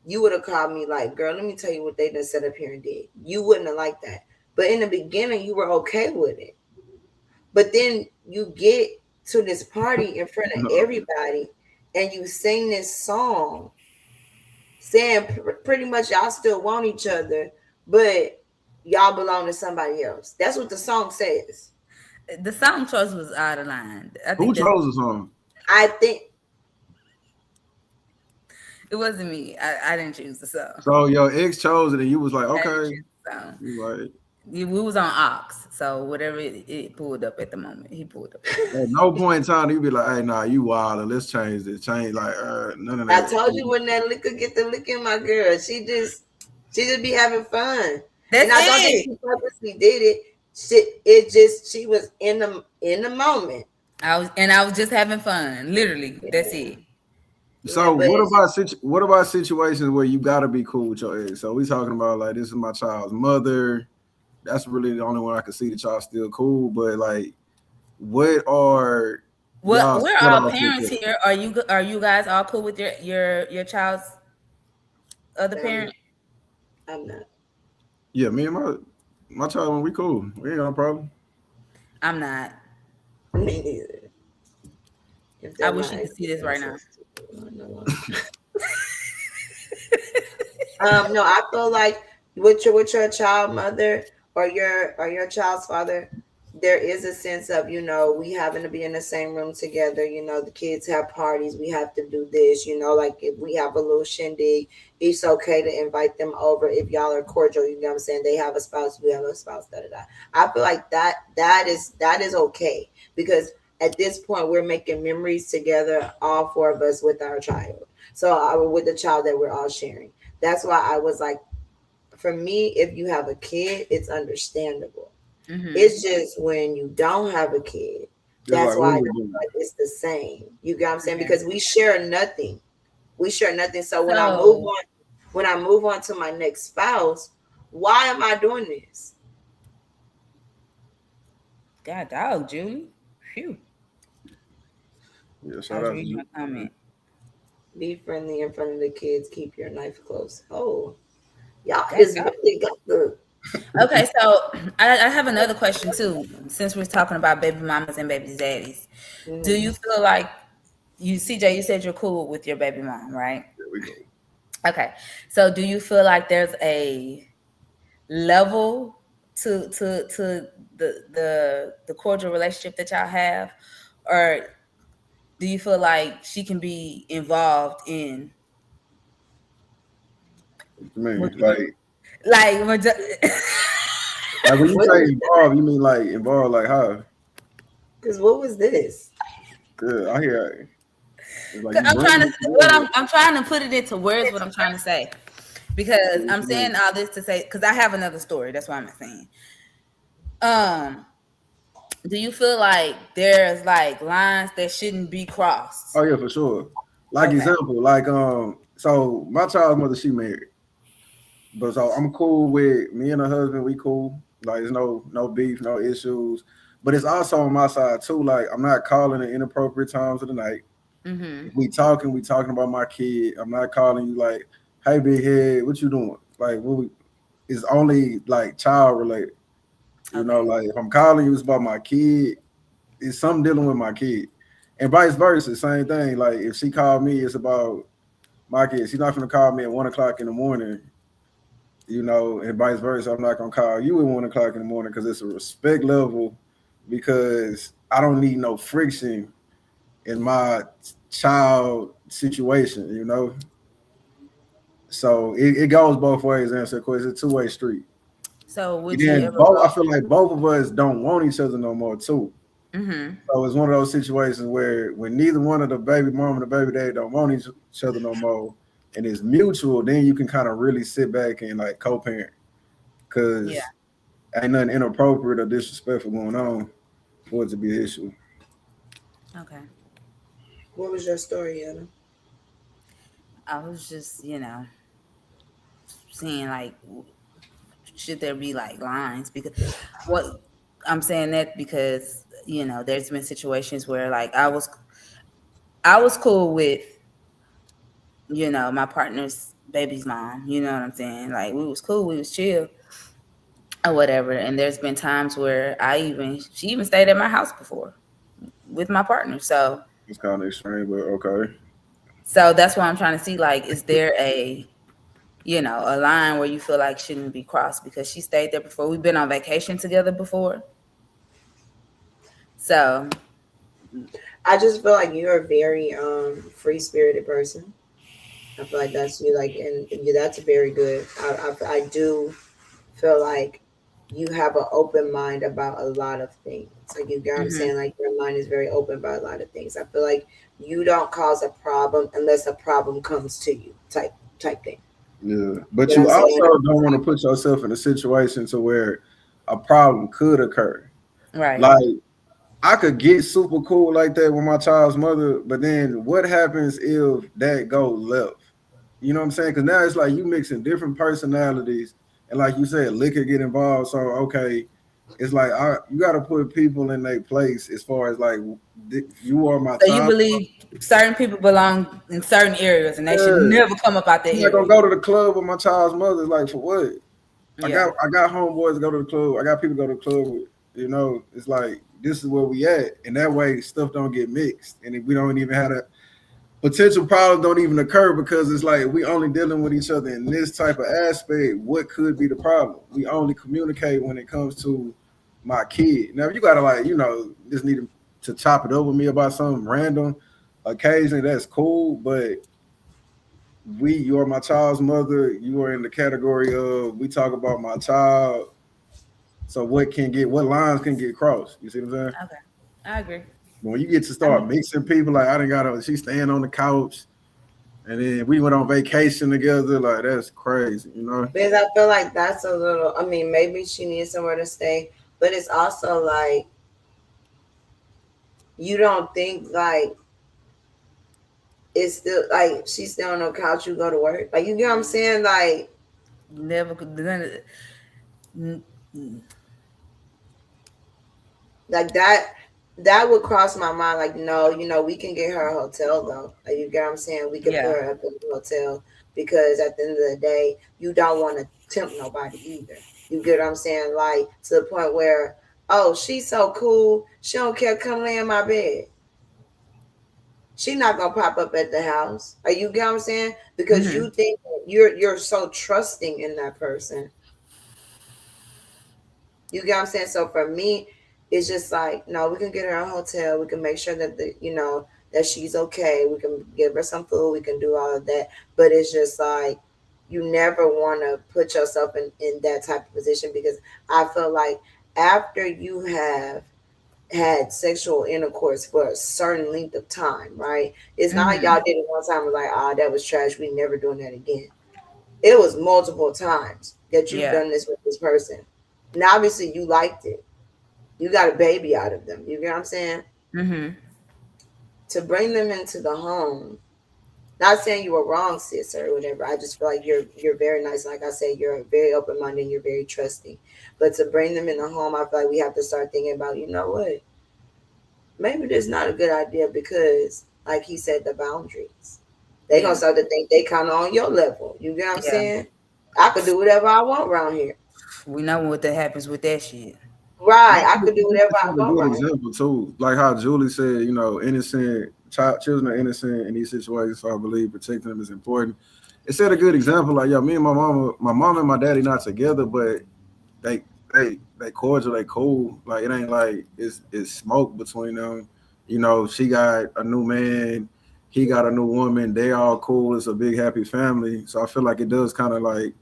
you would have called me like, girl, let me tell you what they done set up here and did. You wouldn't have liked that. But in the beginning, you were okay with it. But then you get to this party in front of everybody and you sing this song saying pretty much y'all still want each other, but y'all belong to somebody else. That's what the song says. The song choice was out of line. Who chose the song? I think it wasn't me. I didn't choose the song. So your ex chose it, and you was like, okay. You like, we was on Ox, so whatever it pulled up at the moment, he pulled up. At no point in time, he'd be like, hey, nah, you wild, and let's change this. Change like none of that. I told you when that liquor get the lick in my girl, she just be having fun. That's and I don't think she purposely did it. She was in the moment. I was just having fun. Literally, that's it. So what about situations where you gotta be cool with your ex? So we talking about like, this is my child's mother. That's really the only one I can see that y'all still cool. But like, what are we're all parents here? Are you guys all cool with your child's other parent? I'm not. Yeah, me and my child, when we cool, we ain't got no problem. I'm not. Me neither. I wish you could see this right now. No, I feel like with your child mother or your child's father, there is a sense of, we having to be in the same room together. The kids have parties. We have to do this, like if we have a little shindig, it's okay to invite them over if y'all are cordial. You know what I'm saying? They have a spouse, we have a spouse, da-da-da. I feel like that is okay, because at this point we're making memories together, all four of us with our child. So with the child that we're all sharing. That's why I was like, for me, if you have a kid, it's understandable. Mm-hmm. It's just when you don't have a kid, that's why I don't like it's the same. You get what I'm saying? Because we share nothing. So when I move on to my next spouse, why am I doing this? God dog, Julie. Phew. Yeah, shout out to you. Comment. Be friendly in front of the kids. Keep your knife close. Oh, y'all just really got the. Okay, so I have another question too. Since we're talking about baby mamas and baby daddies, do you feel like CJ? You said you're cool with your baby mom, right? There we go. Okay, so do you feel like there's a level to the cordial relationship that y'all have, or do you feel like she can be involved in? Like when you say involved, you mean like involved, like how? Because what was this? Good, I hear. Like I'm trying to put it into words. What I'm trying to say, because I'm saying all this to say, because I have another story. That's why I'm saying. Do you feel like there's like lines that shouldn't be crossed? Oh yeah, for sure. Like example, like so my child's mother, she married. But so I'm cool with me and her husband, we cool. Like there's no beef, no issues. But it's also on my side too. Like I'm not calling at inappropriate times of the night. Mm-hmm. If we talking about my kid. I'm not calling you like, hey big head, what you doing? Like it's only like child related. You know, like if I'm calling you, it's about my kid. It's something dealing with my kid. And vice versa, same thing. Like if she called me, it's about my kid. She's not gonna call me at 1:00 in the morning. You know, and vice versa. I'm not gonna call you at 1:00 in the morning because it's a respect level, because I don't need no friction in my child situation, you know. So it goes both ways, answer question. It's a two-way street. So would I feel like both of us don't want each other no more too. Mm-hmm. So it's one of those situations where when neither one of the baby mom and the baby daddy don't want each other no more, and it's mutual, then you can kind of really sit back and like co-parent, because ain't nothing inappropriate or disrespectful going on. for it to be an issue. Okay. What was your story, Anna? I was just, seeing like, should there be like lines? Because what I'm saying that because there's been situations where like I was cool with my partner's baby's mom. You know what I'm saying? Like we was cool, we was chill or whatever. And there's been times where she even stayed at my house before with my partner. It's kind of extreme, but okay. So that's why I'm trying to see, like, is there a line where you feel like shouldn't be crossed because she stayed there before. We've been on vacation together before. So I just feel like you're a very free spirited person. I feel like that's you, like, and that's very good. I do feel like you have an open mind about a lot of things. Like, you get what I'm mhm. saying? Like, your mind is very open about a lot of things. I feel like you don't cause a problem unless a problem comes to you, type thing. Yeah, but You know you what I'm saying? also don't want to put yourself in a situation to where a problem could occur. Right. Like I could get super cool like that with my child's mother, but then what happens if that goes left? You know what I'm saying? Because now it's like you mixing different personalities, and like you said, liquor get involved. So okay, it's like you got to put people in their place as far as like you are my So you child. believe certain people belong in certain areas and they should Yeah. never come up out that I'm not gonna area. go to the club with my child's mother. Like for what? Yeah. I got homeboys to go to the club. I got people to go to the club with. You know, it's like this is where we at, and that way stuff don't get mixed, and if we don't even have a potential problems don't even occur because it's like we only dealing with each other in this type of aspect. What could be the problem? We only communicate when it comes to my kid. Now, if you gotta like just need to chop it up with me about something random, occasionally that's cool, but you are my child's mother. You are in the category of we talk about my child. So what lines can get crossed? You see what I'm saying? Okay. I agree. But when you get to I start mean, mixing people, like I didn't got she's staying on the couch, and then we went on vacation together. Like that's crazy, you know? Because I feel like that's a little, I mean, maybe she needs somewhere to stay, but it's also like, you don't think like it's still like she's still on the couch, you go to work. Like, you get what I'm saying? Like, never could. Mm, mm. like that would cross my mind. Like, no, we can get her a hotel though. Like, you get what I'm saying? We can put Yeah. her up in a hotel because at the end of the day, you don't want to tempt nobody either. You get what I'm saying? Like, to the point where, oh, she's so cool, she don't care, come lay in my bed. She not gonna pop up at the house. Are you get what I'm saying? Because Mhm. you think you're so trusting in that person. You get what I'm saying? So for me, it's just like, no, we can get her a hotel. We can make sure that that she's okay. We can give her some food. We can do all of that. But it's just like you never want to put yourself in that type of position because I feel like after you have had sexual intercourse for a certain length of time, right? It's not like y'all Mhm. did it one time and like, that was trash. We never doing that again. It was multiple times that you've Yeah. done this with this person. Now, obviously, you liked it. You got a baby out of them. You get what I'm saying? Mhm. To bring them into the home. Not saying you were wrong, sis, or whatever. I just feel like you're very nice. Like I said, you're very open minded and you're very trusting. But to bring them in the home, I feel like we have to start thinking about, you know what? Maybe this is not a good idea because, like he said, the boundaries. They gonna Yeah. start to think they kind of on your level. You get what I'm Yeah. saying? I could do whatever I want around here. We know what that happens with that shit. Right. I could do whatever It's I a want good around here. example too. Like how Julie said, innocent children are innocent in these situations. So I believe protecting them is important. It set a good example. Like, me and my mom and my daddy not together, but they they cordial, they cool. Like it ain't like it's smoke between them. She got a new man, he got a new woman. They all cool. It's a big happy family. So I feel like it does kind of like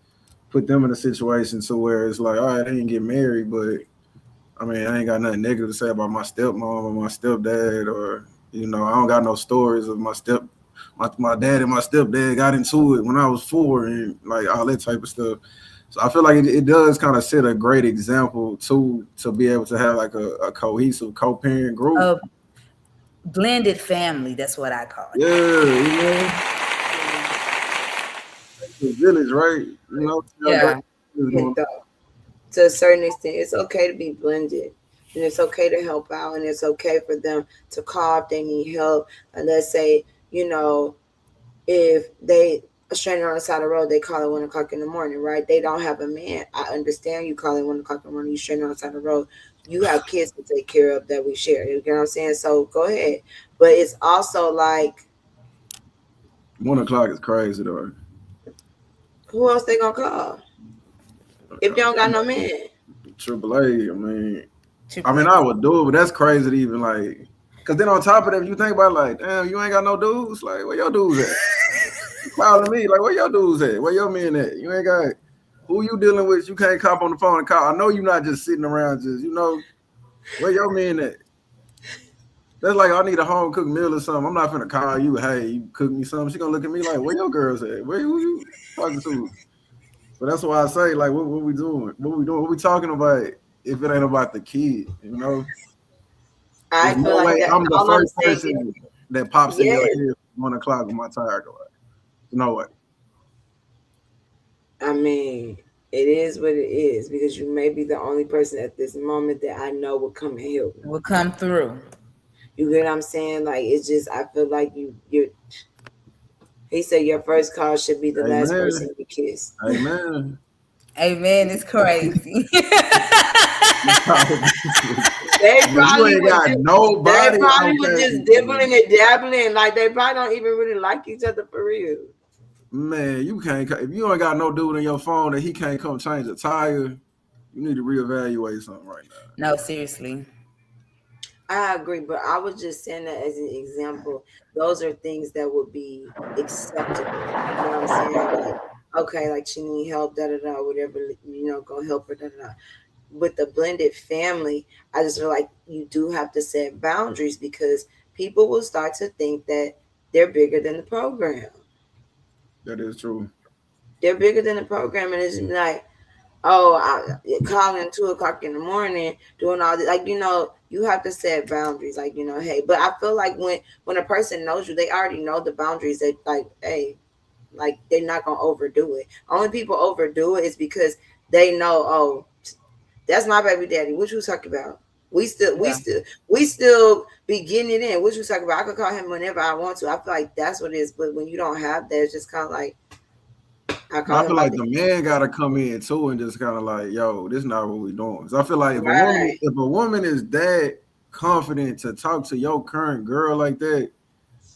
put them in a situation to where it's like, all right, they didn't get married, but I mean, I ain't got nothing negative to say about my stepmom or my stepdad, or I don't got no stories of my dad and my stepdad got into it when I was 4 and like all that type of stuff. So I feel like it does kind of set a great example to be able to have like a cohesive co-parent group. A blended family, that's what I call it. Yeah, you know, the village, right? You know, Yeah. To a certain extent, it's okay to be blended, and it's okay to help out, and it's okay for them to call if they need help. And let's say, if they a stranger on the side of the road, they call at 1 o'clock in the morning, right? They don't have a man. I understand you calling 1 o'clock in the morning, you stranger on the side of the road. You have kids to take care of that we share. You know what I'm saying? So go ahead. But it's also like 1 o'clock is crazy though. who else they gonna call if they don't got no man? AAA. I mean, I would do it, but that's crazy to even like. Cause then on top of that, if you think about it, like, damn, you ain't got no dudes. Like, where your dudes at? Calling me, like, where your dudes at? Where your men at? You ain't got who you dealing with. You can't cop on the phone and call. I know you're not just sitting around, just where your men at? That's like I need a home cooked meal or something. I'm not finna call you. Hey, you cook me something. She gonna look at me like, where your girls at? Who you talking to? So that's why I say, like, what we doing? What we doing? What we talking about? If it ain't about the kid, I feel no like way that, I'm the first person that pops in your head 1 o'clock when my tire go out. No way. I mean, it is what it is because you may be the only person at this moment that I know will come and help me. Will come through. You get what I'm saying? Like, it's just, I feel like you're. He said your first call should be the last person you kiss. Amen. Amen. It's crazy. They probably ain't got nobody. They probably was just dibbling and dabbling. Like, they probably don't even really like each other for real. Man, you can't. If you ain't got no dude in your phone that he can't come change a tire, you need to reevaluate something right now. No, seriously. I agree, but I was just saying that as an example. Those are things that would be acceptable. You know what I'm saying? Like, okay, like she need help, da da da, whatever. Go help her, da da da. With the blended family, I just feel like you do have to set boundaries because people will start to think that they're bigger than the program. That is true. They're bigger than the program, and it's like, oh, calling 2 o'clock in the morning, doing all this. Like, you have to set boundaries. Like, hey. But I feel like when a person knows you, they already know the boundaries. That like, hey, like they're not gonna overdo it. Only people overdo it is because they know, oh, that's my baby daddy. What you talking about? We still be getting it in. What you talking about? I could call him whenever I want to. I feel like that's what it is. But when you don't have that, it's just kind of like I feel like the man gotta come in too and just kind of like, yo, this is not what we doing. So I feel like if a woman is that confident to talk to your current girl like that,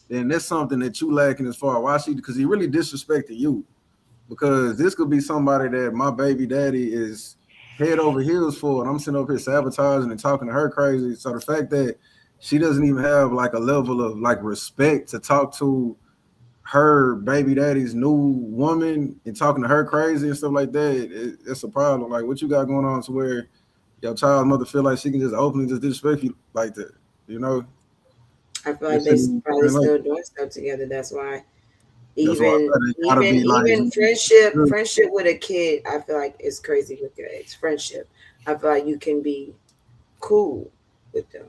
then that's something that you lacking as far as why because he really disrespected you. Because this could be somebody that my baby daddy is head over heels for, and I'm sitting up here sabotaging and talking to her crazy. So the fact that she doesn't even have like a level of like respect to talk to her baby daddy's new woman and talking to her crazy and stuff like that, it's a problem. Like, what you got going on to where your child's mother feel like she can just openly just disrespect you like that, I feel like they probably still doing stuff together. That's why. Even friendship with a kid, I feel like it's crazy with your ex. Friendship, I feel like you can be cool with them,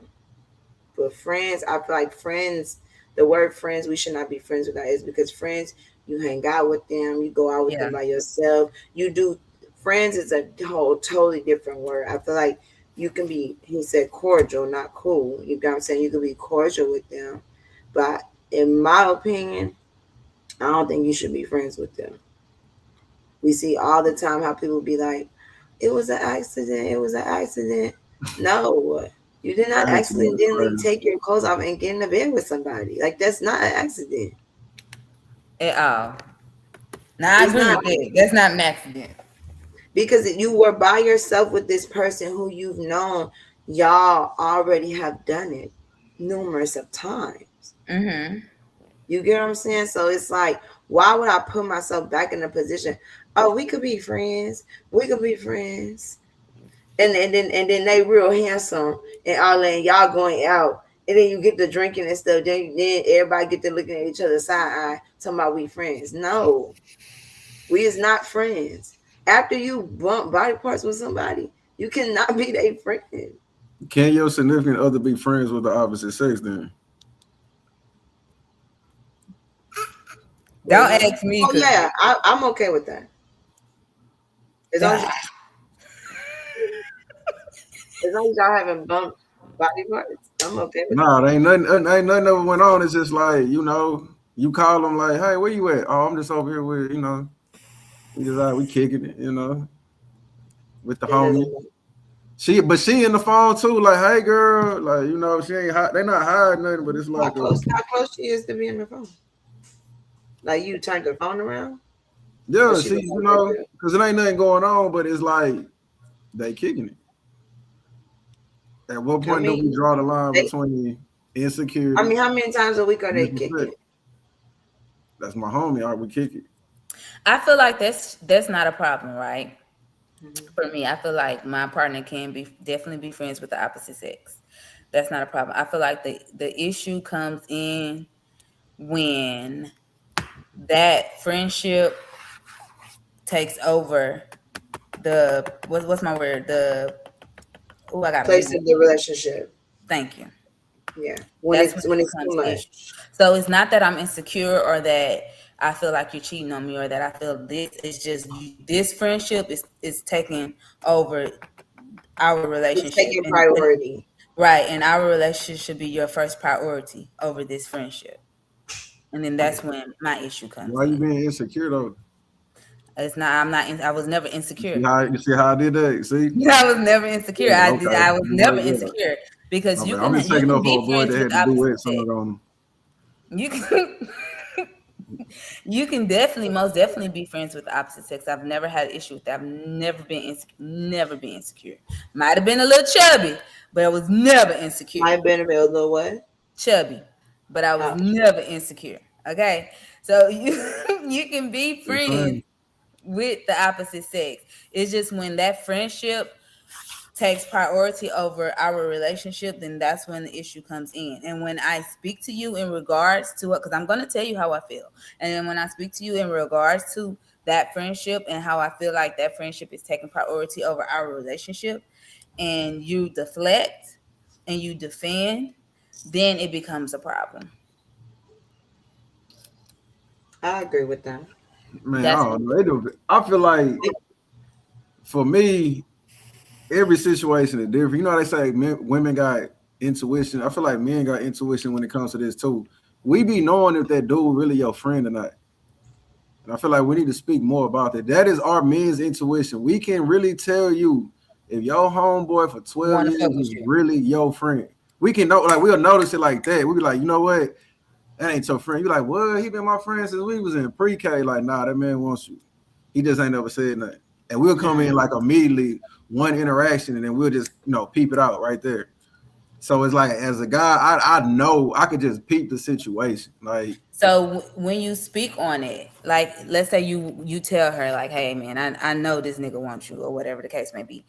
but friends, I feel like friends. The word friends, we should not be friends with that. Is because friends, you hang out with them, you go out with them by yourself. You do friends is a whole totally different word. I feel like you can be. He said cordial, not cool. You know what I'm saying? You can be cordial with them, but in my opinion, I don't think you should be friends with them. We see all the time how people be like, it was an accident. It was an accident. No, you did not accidentally take your clothes off and get in the bed with somebody. Like, that's not an accident. At all. Now, I agree with that. That's not an accident. Because you were by yourself with this person who you've known. Y'all already have done it numerous of times. Mm-hmm. You get what I'm saying? So it's like, why would I put myself back in a position? Oh, we could be friends. We could be friends. And then they real handsome and all that, and y'all going out. And then you get to drinking and stuff. Then everybody get to looking at each other side eye, talking about we friends. No, we is not friends. After you bump body parts with somebody, you cannot be their friend. Can your significant other be friends with the opposite sex then? Don't ask me. Oh yeah, I'm okay with that. As long as, as long as y'all haven't bumped body parts, I'm okay with Nah, there ain't nothing ever went on. It's just like, you call them like, hey, where you at? Oh, I'm just over here with, we just we kicking it, with the that. It doesn't homie. matter. She in the phone too, like, hey girl, like, she ain't hot. They not hiding nothing, but it's How like close she is to being on the phone? Like you turned the phone around? yeah, She see, because it ain't nothing going on, but it's like they kicking it. At what point do we draw the line between insecurity? how many times a week are they kicking? That's my homie. We kick it. I feel like that's not a problem, right? For me, I feel like my partner can definitely be friends with the opposite sex. That's not a problem. I feel like the issue comes in when that friendship takes over what's my word? I got place of the relationship. Thank you. Yeah. When it's too much. So it's not that I'm insecure or that I feel like you're cheating on me or that I feel this. It's just this friendship is taking over our relationship. It's taking priority. Right. And our relationship should be your first priority over this friendship. And then that's when my issue comes Why in. you being insecure though? It's not. I was never insecure. You see how I did that? See, I was never insecure. Yeah, I was never insecure because you can. I'm just taking up for a boy that had to do with some of them. You can. You can most definitely be friends with the opposite sex. I've never had an issue with that. I've never been insecure. Might have been a little chubby, but I was never insecure. Might have been a little what? Chubby, but I was never insecure. Okay, so you can be friends with the opposite sex. It's just when that friendship takes priority over our relationship, then that's when the issue comes in. And when I speak to you in regards to it, because I'm going to tell you how I feel, and then when I speak to you in regards to that friendship and how I feel like that friendship is taking priority over our relationship, and you deflect and you defend, then it becomes a problem. I agree with that. Man, I feel like for me, every situation is different. You know how they say women got intuition. I feel like men got intuition when it comes to this too. We be knowing if that dude really your friend or not. And I feel like we need to speak more about that. That is our men's intuition. We can really tell you if your homeboy for 12 years is really your friend. We can know, like we'll notice it like that. We'll be like, you know what? That ain't your friend. You're like, well, he been my friend since we was in pre-K. Like, nah, that man wants you. He just ain't never said nothing. And we'll come in like immediately one interaction and then we'll just, peep it out right there. So it's like, as a guy, I know I could just peep the situation. Like, so when you speak on it, like, let's say you tell her like, hey man, I know this nigga wants you or whatever the case may be.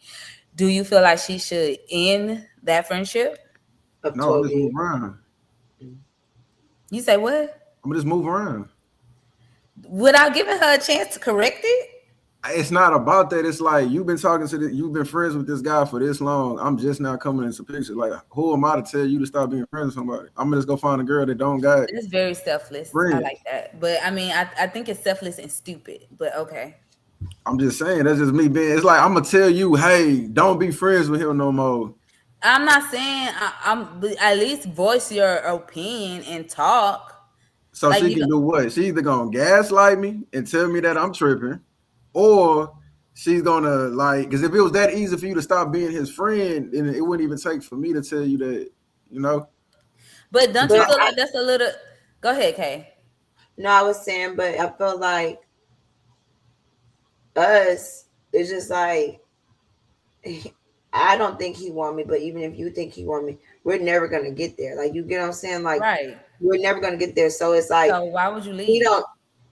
Do you feel like she should end that friendship? No, just move around. You say what? I'm gonna just move around. Without giving her a chance to correct it? It's not about that. It's like you've been you've been friends with this guy for this long. I'm just now coming into picture. Like, who am I to tell you to stop being friends with somebody? I'm gonna just go find a girl that don't got. It's very selfless. Friends. I like that. But I mean, I think it's selfless and stupid, but okay. I'm just saying, that's just me being, it's like, I'm gonna tell you, hey, don't be friends with him no more. I'm not saying I'm at least voice your opinion and talk. So like, she can do what? She either gonna gaslight me and tell me that I'm tripping, or she's gonna like, because if it was that easy for you to stop being his friend, then it wouldn't even take for me to tell you that, But don't you feel like that's a little? Go ahead, Kay. No, I was saying, but I feel like us, it's just like, I don't think he want me, but even if you think he want me, we're never gonna get there. Like, you get what I'm saying? Like, right. We're never gonna get there. So it's like, so why would you leave? We don't,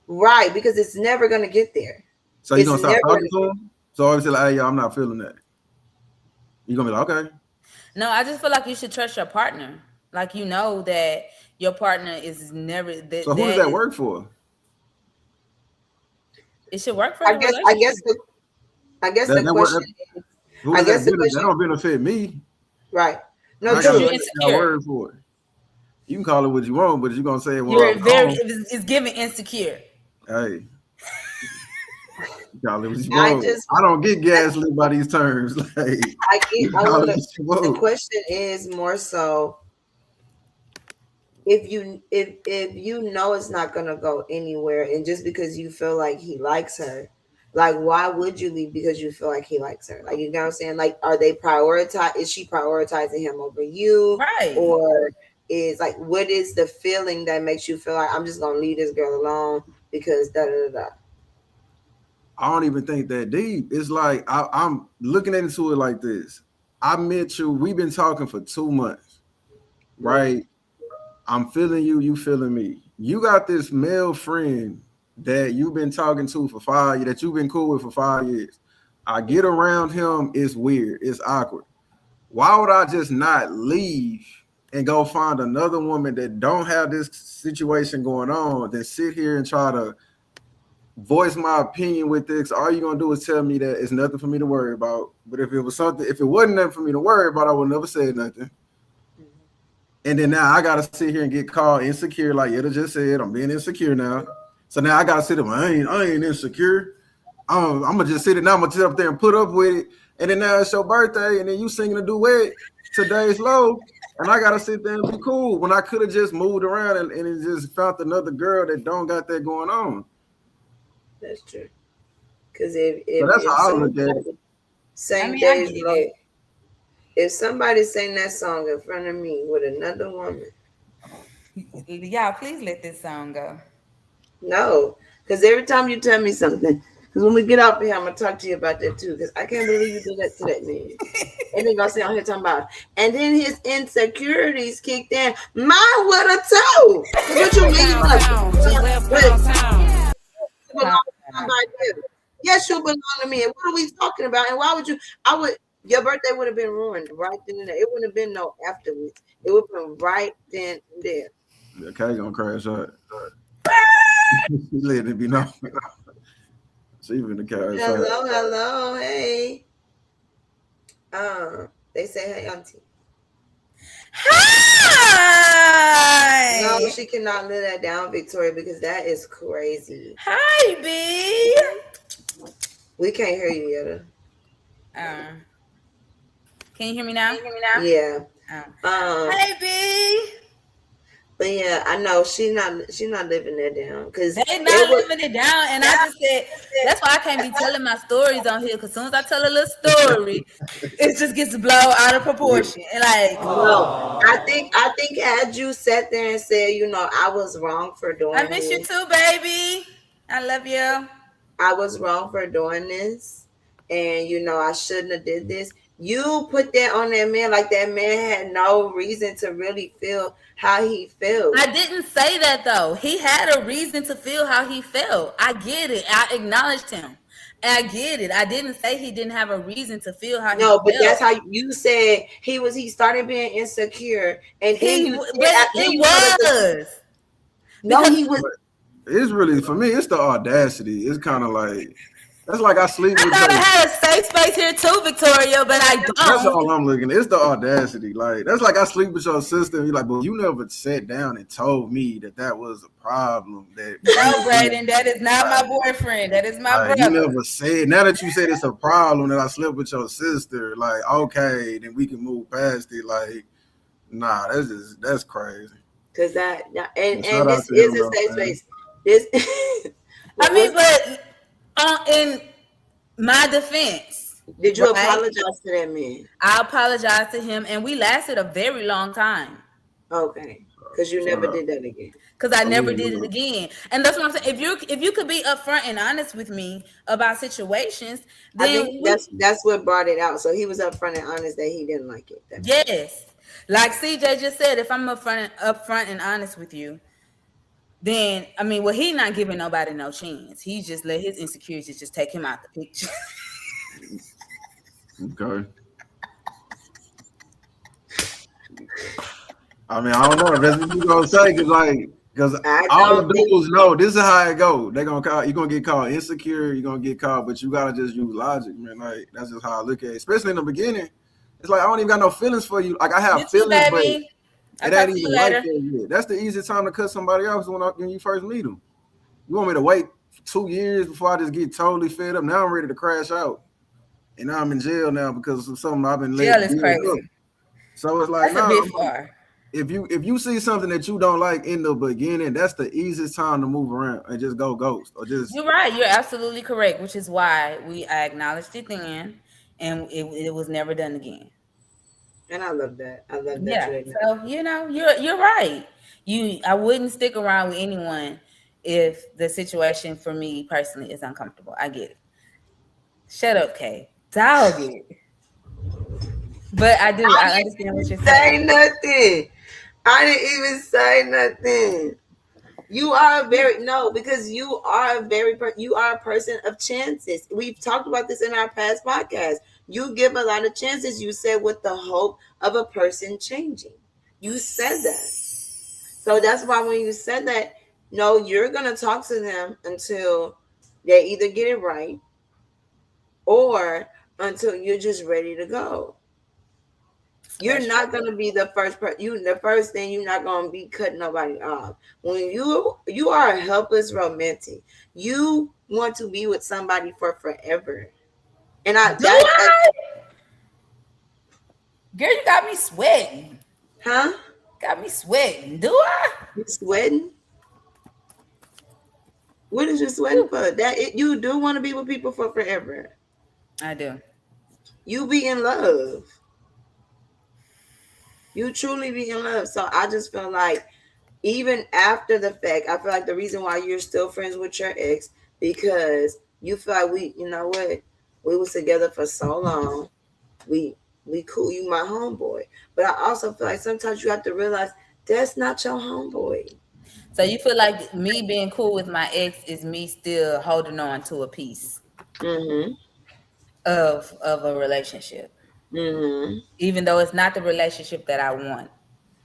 right? Because it's never gonna get there. So you gonna stop talking to him? So obviously, like, hey, yo, I'm not feeling that. You gonna be like, okay. No, I just feel like you should trust your partner. Like, you know that your partner is never. So who does that work for? It should work for. I guess. I guess That, the that, question that, is, who I does guess that the benefit? That question, don't benefit me. right? No, I got Because a you're true. insecure. word for it. You can call it what you want, but you're gonna say it You're wrong. it's giving insecure. Hey, you call it what you I want. just, I don't get gaslit by these terms. Like I get. you I call want it to. what you The want. question is more so if you know it's not gonna go anywhere, and just because you feel like he likes her, like why would you leave because you feel like he likes her? Like you know what I'm saying? Like are they prioritize? Is she prioritizing him over you, Right. or is like what is the feeling that makes you feel like I'm just gonna leave this girl alone because da da da da? I don't even think that deep. It's like I'm looking into it like this. I met you. We've been talking for 2 months, right? I'm feeling you. You feeling me. You got this male friend that you've been talking to for 5 years. That you've been cool with for 5 years. I get around him. It's weird. It's awkward. Why would I just not leave and go find another woman that don't have this situation going on than sit here and try to voice my opinion with this? All you're gonna do is tell me that it's nothing for me to worry about. But if it was something, if it wasn't nothing for me to worry about, I would never say nothing. And then now I gotta sit here and get called insecure, like Yetta just said. I'm being insecure now. So now I gotta sit there. I ain't insecure. I'm gonna just sit it now. I'm gonna sit up there and put up with it. And then now it's your birthday, and then you singing a duet. Today's low, and I gotta sit there and be cool when I could have just moved around and just found another girl that don't got that going on. That's true. Because So that's if how I look at somebody it. I sang mean, I Days get Low, it. if somebody sang that song in front of me with another woman, Y'all, please let this song go. no, because every time you tell me something, because when we get off here, I'm gonna talk to you about that too. Because I can't believe you did that to that man. And then gonna sit on here talking about, and then his insecurities kicked in. Mine would have too. What you mean? Belong to somebody else. Yes, you belong to me. And what are we talking about? And why would you? I would. Your birthday would have been ruined right then and there. It wouldn't have been no afterwards. It would have been right then and there. The cat gonna crash out. Let it be known. She even the cat. Hello, hello, hey. They say hey, auntie. Hi. No, she cannot live that down, Victoria, because that is crazy. Hi, B. We can't hear you, Yetta. Can you hear me now? Yeah. Hey, B. But yeah, I know she's not living that down because They not living it down, and I just said that's why I can't be telling my stories on here. Because as soon as I tell a little story, it just gets blown out of proportion. And like, no, I think had you sat there and said, you know, I was wrong for doing I miss you too, baby. I love you. I was wrong for doing this, and you know I shouldn't have did this. You put that on that man like that man had no reason to really feel how he felt. I didn't say that though. He had a reason to feel how he felt. I get it. I acknowledged him. I get it. I didn't say he didn't have a reason to feel how he felt. No, but that's how you said he started being insecure, and then you said, he was. No, he was. It's really, for me, it's the audacity. It's kind of like, that's like I sleep with I thought I your, had a safe space here too, Victoria, but I don't. that's all I'm looking at. It's the audacity. Like, that's like I sleep with your sister and you're like, well, you never sat down and told me that was a problem. That No, Braden, that is not my boyfriend. That is my brother. You never said, now that you said it's a problem that I slept with your sister, like, okay, then we can move past it. Like, nah, that's crazy. Because that, and this is a safe space. This, I mean, but in my defense, did you apologize to that man? I apologized to him, and we lasted a very long time. Okay, because you never did that again. Because I never did it again, and that's what I'm saying. If you could be upfront and honest with me about situations, then I think that's what brought it out. So he was upfront and honest that he didn't like it. Yes, like CJ just said, if I'm upfront and honest with you, then I mean, well, he not giving nobody no chance. He just let his insecurities just take him out the picture. Okay. I mean, I don't know. That's what you gonna say, because like Because I all don't the think dudes know this is how it go. They're gonna call you're gonna get called insecure, you're gonna get called, but you gotta just use logic, man. Like that's just how I look at it. Especially in the beginning. It's like I don't even got no feelings for you. Like I You have too, feelings, but baby. I'll it ain't talk to you even like later. that yet. That's the easiest time to cut somebody else when you first meet them. You want me to wait 2 years before I just get totally fed up? Now I'm ready to crash out. And now I'm in jail now because of something I've been Jail let is build up. crazy. So it's like, That's a nah, bit far. if you see something that you don't like in the beginning, that's the easiest time to move around and just go ghost or just You're right. You're absolutely correct, which is why I acknowledged it then, and it was never done again. and I love that. I love that you Yeah. acknowledge. So you're right. I wouldn't stick around with anyone if the situation for me personally is uncomfortable. I get it. Shut up, Kay. Dog it. But I do. I understand what you're Say saying. nothing. I didn't even say nothing. You are very no, because you are a person of chances. We've talked about this in our past podcast. You give a lot of chances. You said with the hope of a person changing. You said that. So that's why when you said that, no, you're gonna talk to them until they either get it right or until you're just ready to go. You're That's not true. gonna be the first person. The first thing you're not gonna be cutting nobody off. When you are a helpless romantic, you want to be with somebody for forever. And I Do that I? Girl, you got me sweating. huh? Got me sweating. Do I? You sweating? What is you sweating for? You do want to be with people for forever. I do. You be in love. You truly be in love. So I just feel like even after the fact, I feel like the reason why you're still friends with your ex because you feel like you know what, we was together for so long. We we cool. You my homeboy, but I also feel like sometimes you have to realize that's not your homeboy. So you feel like me being cool with my ex is me still holding on to a piece Mm-hmm. of a relationship, Mm-hmm. even though it's not the relationship that I want.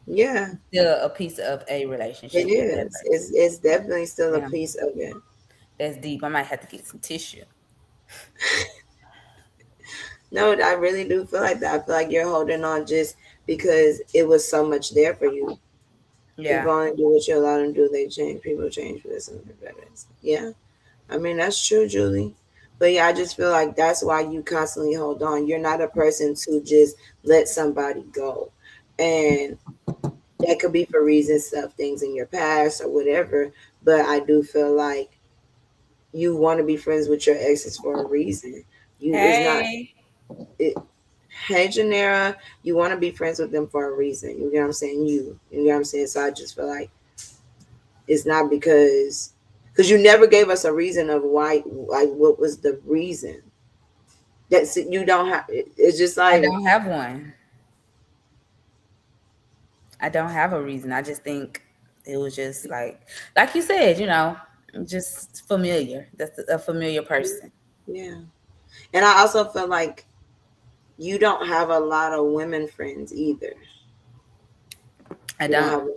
Yeah, Still a piece of a it relationship with that is. person. It's definitely still a Yeah, piece of it. that's deep. I might have to get some tissue. No, I really do feel like that. I feel like you're holding on just because it was so much there for you. People Yeah. only do what you allow them to do. They change. People change for this and for better. Yeah, I mean that's true, Julie. But yeah, I just feel like that's why you constantly hold on. You're not a person to just let somebody go, and that could be for reasons, stuff, things in your past or whatever. But I do feel like you want to be friends with your exes for a reason. You is not Hey. it. Hey, Janera, you want to be friends with them for a reason. You get what I'm saying? You get what I'm saying? So I just feel like it's not because you never gave us a reason of why, like what was the reason. That's you don't have. It's just I like don't have one. I don't have a reason. I just think it was just like you said, just familiar. That's a familiar person. yeah. And I also feel like you don't have a lot of women friends either. I You don't don't. have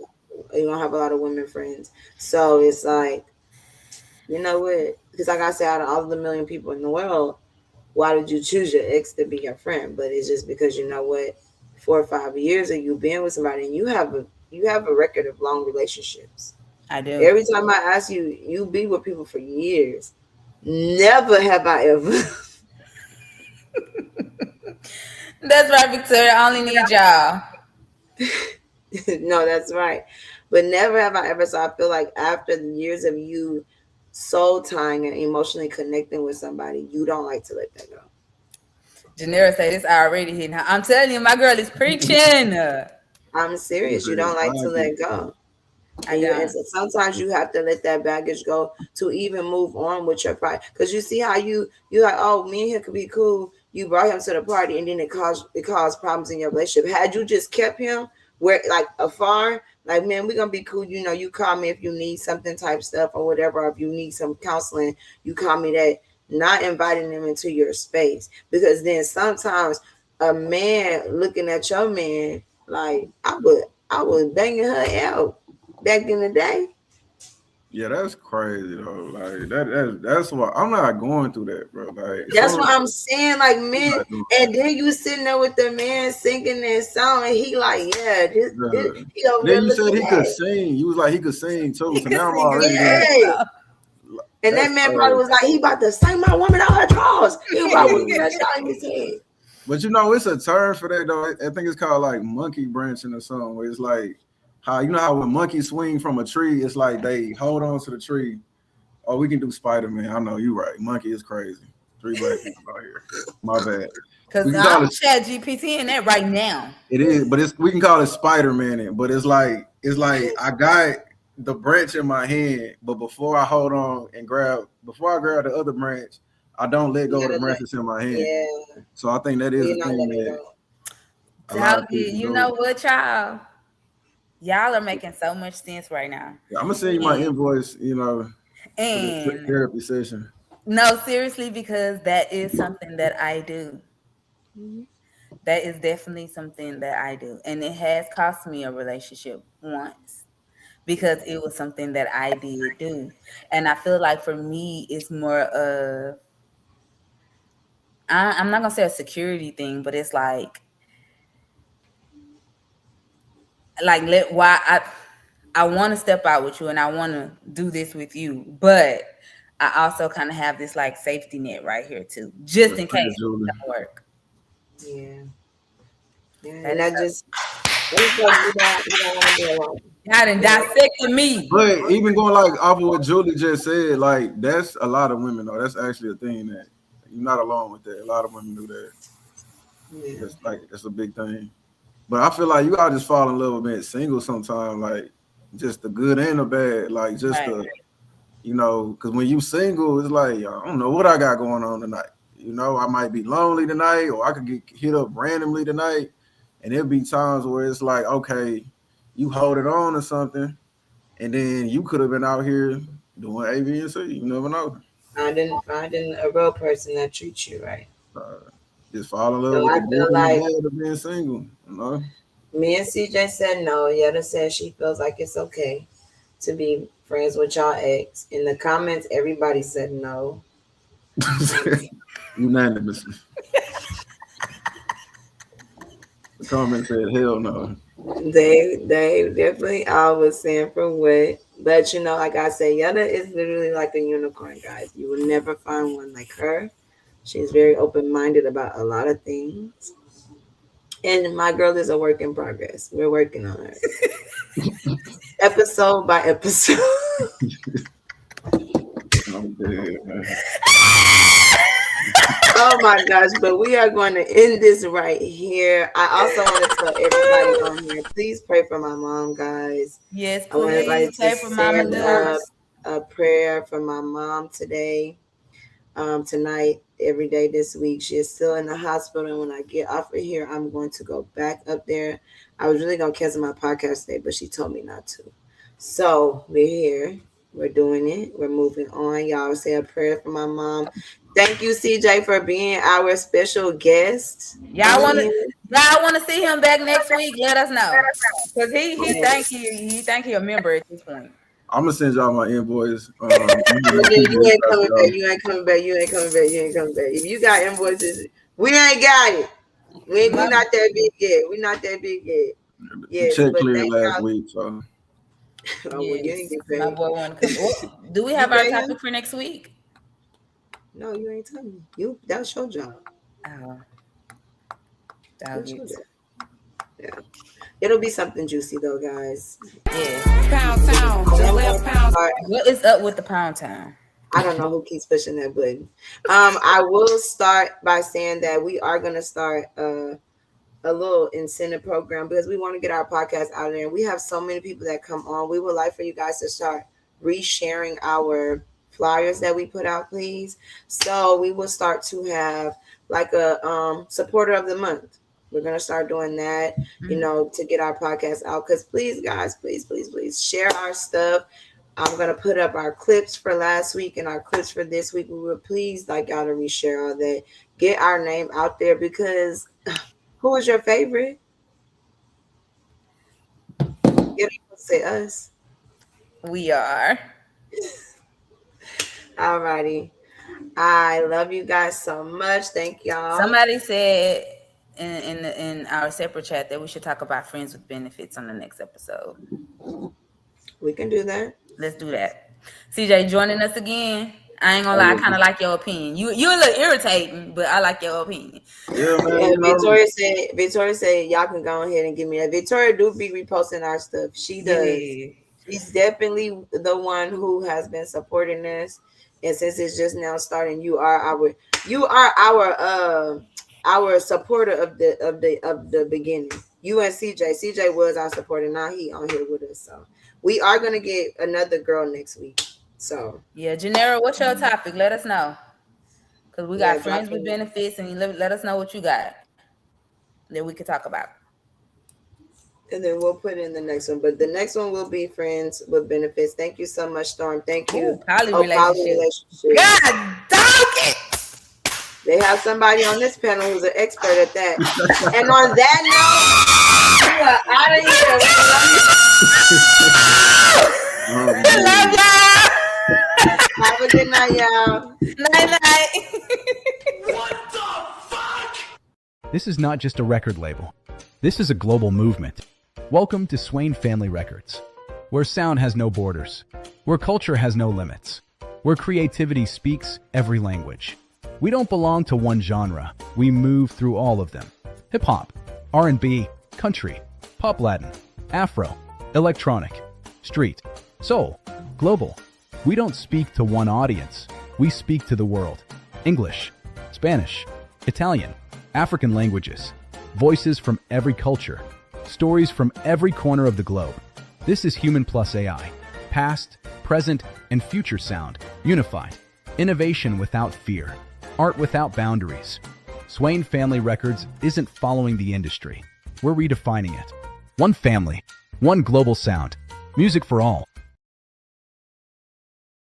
you don't have a lot of women friends. So it's like, you know what? Because like I said, out of all the million people in the world, why did you choose your ex to be your friend? But it's just because you know what, 4 or 5 years of you being with somebody and you have a record of long relationships. I do. Every time I ask you, you be with people for years. Never have I ever. That's right, Victoria. I only need y'all. No, that's right. But never have I ever. So I feel like after the years of you soul tying and emotionally connecting with somebody, you don't like to let that go. Janera say this already hitting her. I'm telling you, my girl is preaching. I'm serious. You don't like to let go. I And don't. so sometimes you have to let that baggage go to even move on with your pride. Because you see how you like, oh, me and him could be cool. You brought him to the party and then it caused problems in your relationship. Had you just kept him where like afar, like man, we're gonna be cool. You call me if you need something type stuff or whatever, or if you need some counseling, you call me that. Not inviting them into your space. Because then sometimes a man looking at your man like I was banging her out back in the day. Yeah, that's crazy though. Like that's why I'm not going through that, bro. Like That's what I'm saying. Like, men, and then you sitting there with the man singing that song, and he like, yeah, he over then there you said looking he could at. sing. You was like he could sing too. So now I'm Sing already his there. Yeah. And that That's man probably was like, he about to sing my woman out her drawers. He was about whipping that shot in his head. But you know, it's a term for that though. I think it's called like monkey branching or something. Where it's like how you know how when monkeys swing from a tree, it's like they hold on to the tree. Oh, we can do Spider-Man. I know you right. Monkey is crazy. 3 black people out here. My bad. Because I'm Chat GPT in that right now. It is, but we can call it Spider-Man. But it's like I got the branch in my hand, but before I hold on and before I grab the other branch, I don't let go of the branch that's in my hand. Yeah. So I think that is the thing that a lot of people you know what, y'all are making so much sense right now. Yeah, I'm gonna send you my invoice, you know, and for the therapy session. No, seriously, because that is something that I do. Mm-hmm. That is definitely something that I do. And it has cost me a relationship once because it was something that I did do. And I feel like for me, it's more of, I'm not going to say a security thing, but it's like I want to step out with you and I want to do this with you. But I also kind of have this like safety net right here too, just in case it doesn't work. Yeah. And I just you don't want to be alone. Y'all done dissected me. But even going like off of what Julie just said, like that's a lot of women though. That's actually a thing that you're not alone with that. A lot of women do that. Yeah. It's a big thing. But I feel like you gotta just fall in love with being single sometimes, like just the good and the bad, like just the, you know, because when you single, it's like I don't know what I got going on tonight. You know, I might be lonely tonight, or I could get hit up randomly tonight, and there'll be times where it's like, okay, you hold it on or something, and then you could have been out here doing A, B, and C. You never know. Finding a real person that treats you right. Just fall in love with the good and the bad of being single. You know. Me and CJ said no. Yetta said she feels like it's okay to be friends with y'all ex. In the comments, everybody said no. Unanimously. The comment said hell no. They definitely all was saying for what. But you know, like I said, Yetta is literally like a unicorn, guys. You will never find one like her. She's very open-minded about a lot of things. And my girl is a work in progress. We're working on her. Episode by episode. Oh my gosh, but we are going to end this right here. I also want to tell everybody on here, please pray for my mom, guys. Yes, please pray for Mama Dukes. A prayer for my mom today, tonight, every day this week. She is still in the hospital, and when I get off of here, I'm going to go back up there. I was really going to cancel my podcast today, but she told me not to. So we're here. We're doing it. We're moving on. Y'all say a prayer for my mom. Thank you, CJ, for being our special guest. Y'all want to see him back next week? Let us know, because he think he a member at this point. I'm gonna send y'all my invoice. You ain't coming back. You ain't coming back. You ain't coming back. You ain't coming back. If you got invoices, we ain't got it. We not that big yet. We not that big yet. Yes, check cleared last week, so. Yes, my boy want to come. Do we have our topic for next week? No, you ain't telling me. That's your job. Oh, yeah. It'll be something juicy though, guys. Yeah. Pound Town. What is up with the Pound Town? I don't know who keeps pushing that button. I will start by saying that we are gonna start a little incentive program because we want to get our podcast out there. And we have so many people that come on. We would like for you guys to start resharing our flyers that we put out, please. So we will start to have like a supporter of the month. We're going to start doing that, you know, to get our podcast out. Because please, guys, please share our stuff. I'm going to put up our clips for last week and our clips for this week. We would please like y'all to reshare all that. Get our name out there because who is your favorite? You don't say us. We are. Alrighty. I love you guys so much. Thank y'all. Somebody said in our separate chat that we should talk about friends with benefits on the next episode. We can do that. Let's do that. CJ joining us again. I ain't gonna lie, I kind of like your opinion. You a little irritating, but I like your opinion. Yeah, man. Yeah, Victoria said y'all can go ahead and give me that. Victoria do be reposting our stuff. She does. Yeah. She's definitely the one who has been supporting us. And since it's just now starting, you are our supporter of the beginning. You and CJ. CJ was our supporter. Now he on here with us. So we are gonna get another girl next week. So yeah, Janera, what's your topic? Let us know. Because we got friends with benefits, and let us know what you got that we could talk about. And then we'll put in the next one. But the next one will be friends with benefits. Thank you so much, Storm. Thank you. Poly relationship. God dog it! They have somebody on this panel who's an expert at that. And on that note, we are out of here. I love y'all. Have a good night, y'all. Night. What the fuck? This is not just a record label. This is a global movement. Welcome to Swain Family Records, where sound has no borders, where culture has no limits, where creativity speaks every language. We don't belong to one genre. We move through all of them. Hip-hop, R&B, country, pop Latin, Afro, electronic, street, soul, global. We don't speak to one audience. We speak to the world. English, Spanish, Italian, African languages, voices from every culture, stories from every corner of the globe. This is Human Plus AI. Past, present, and future sound, unified. Innovation without fear. Art without boundaries. Swain Family Records isn't following the industry. We're redefining it. One family, one global sound. Music for all.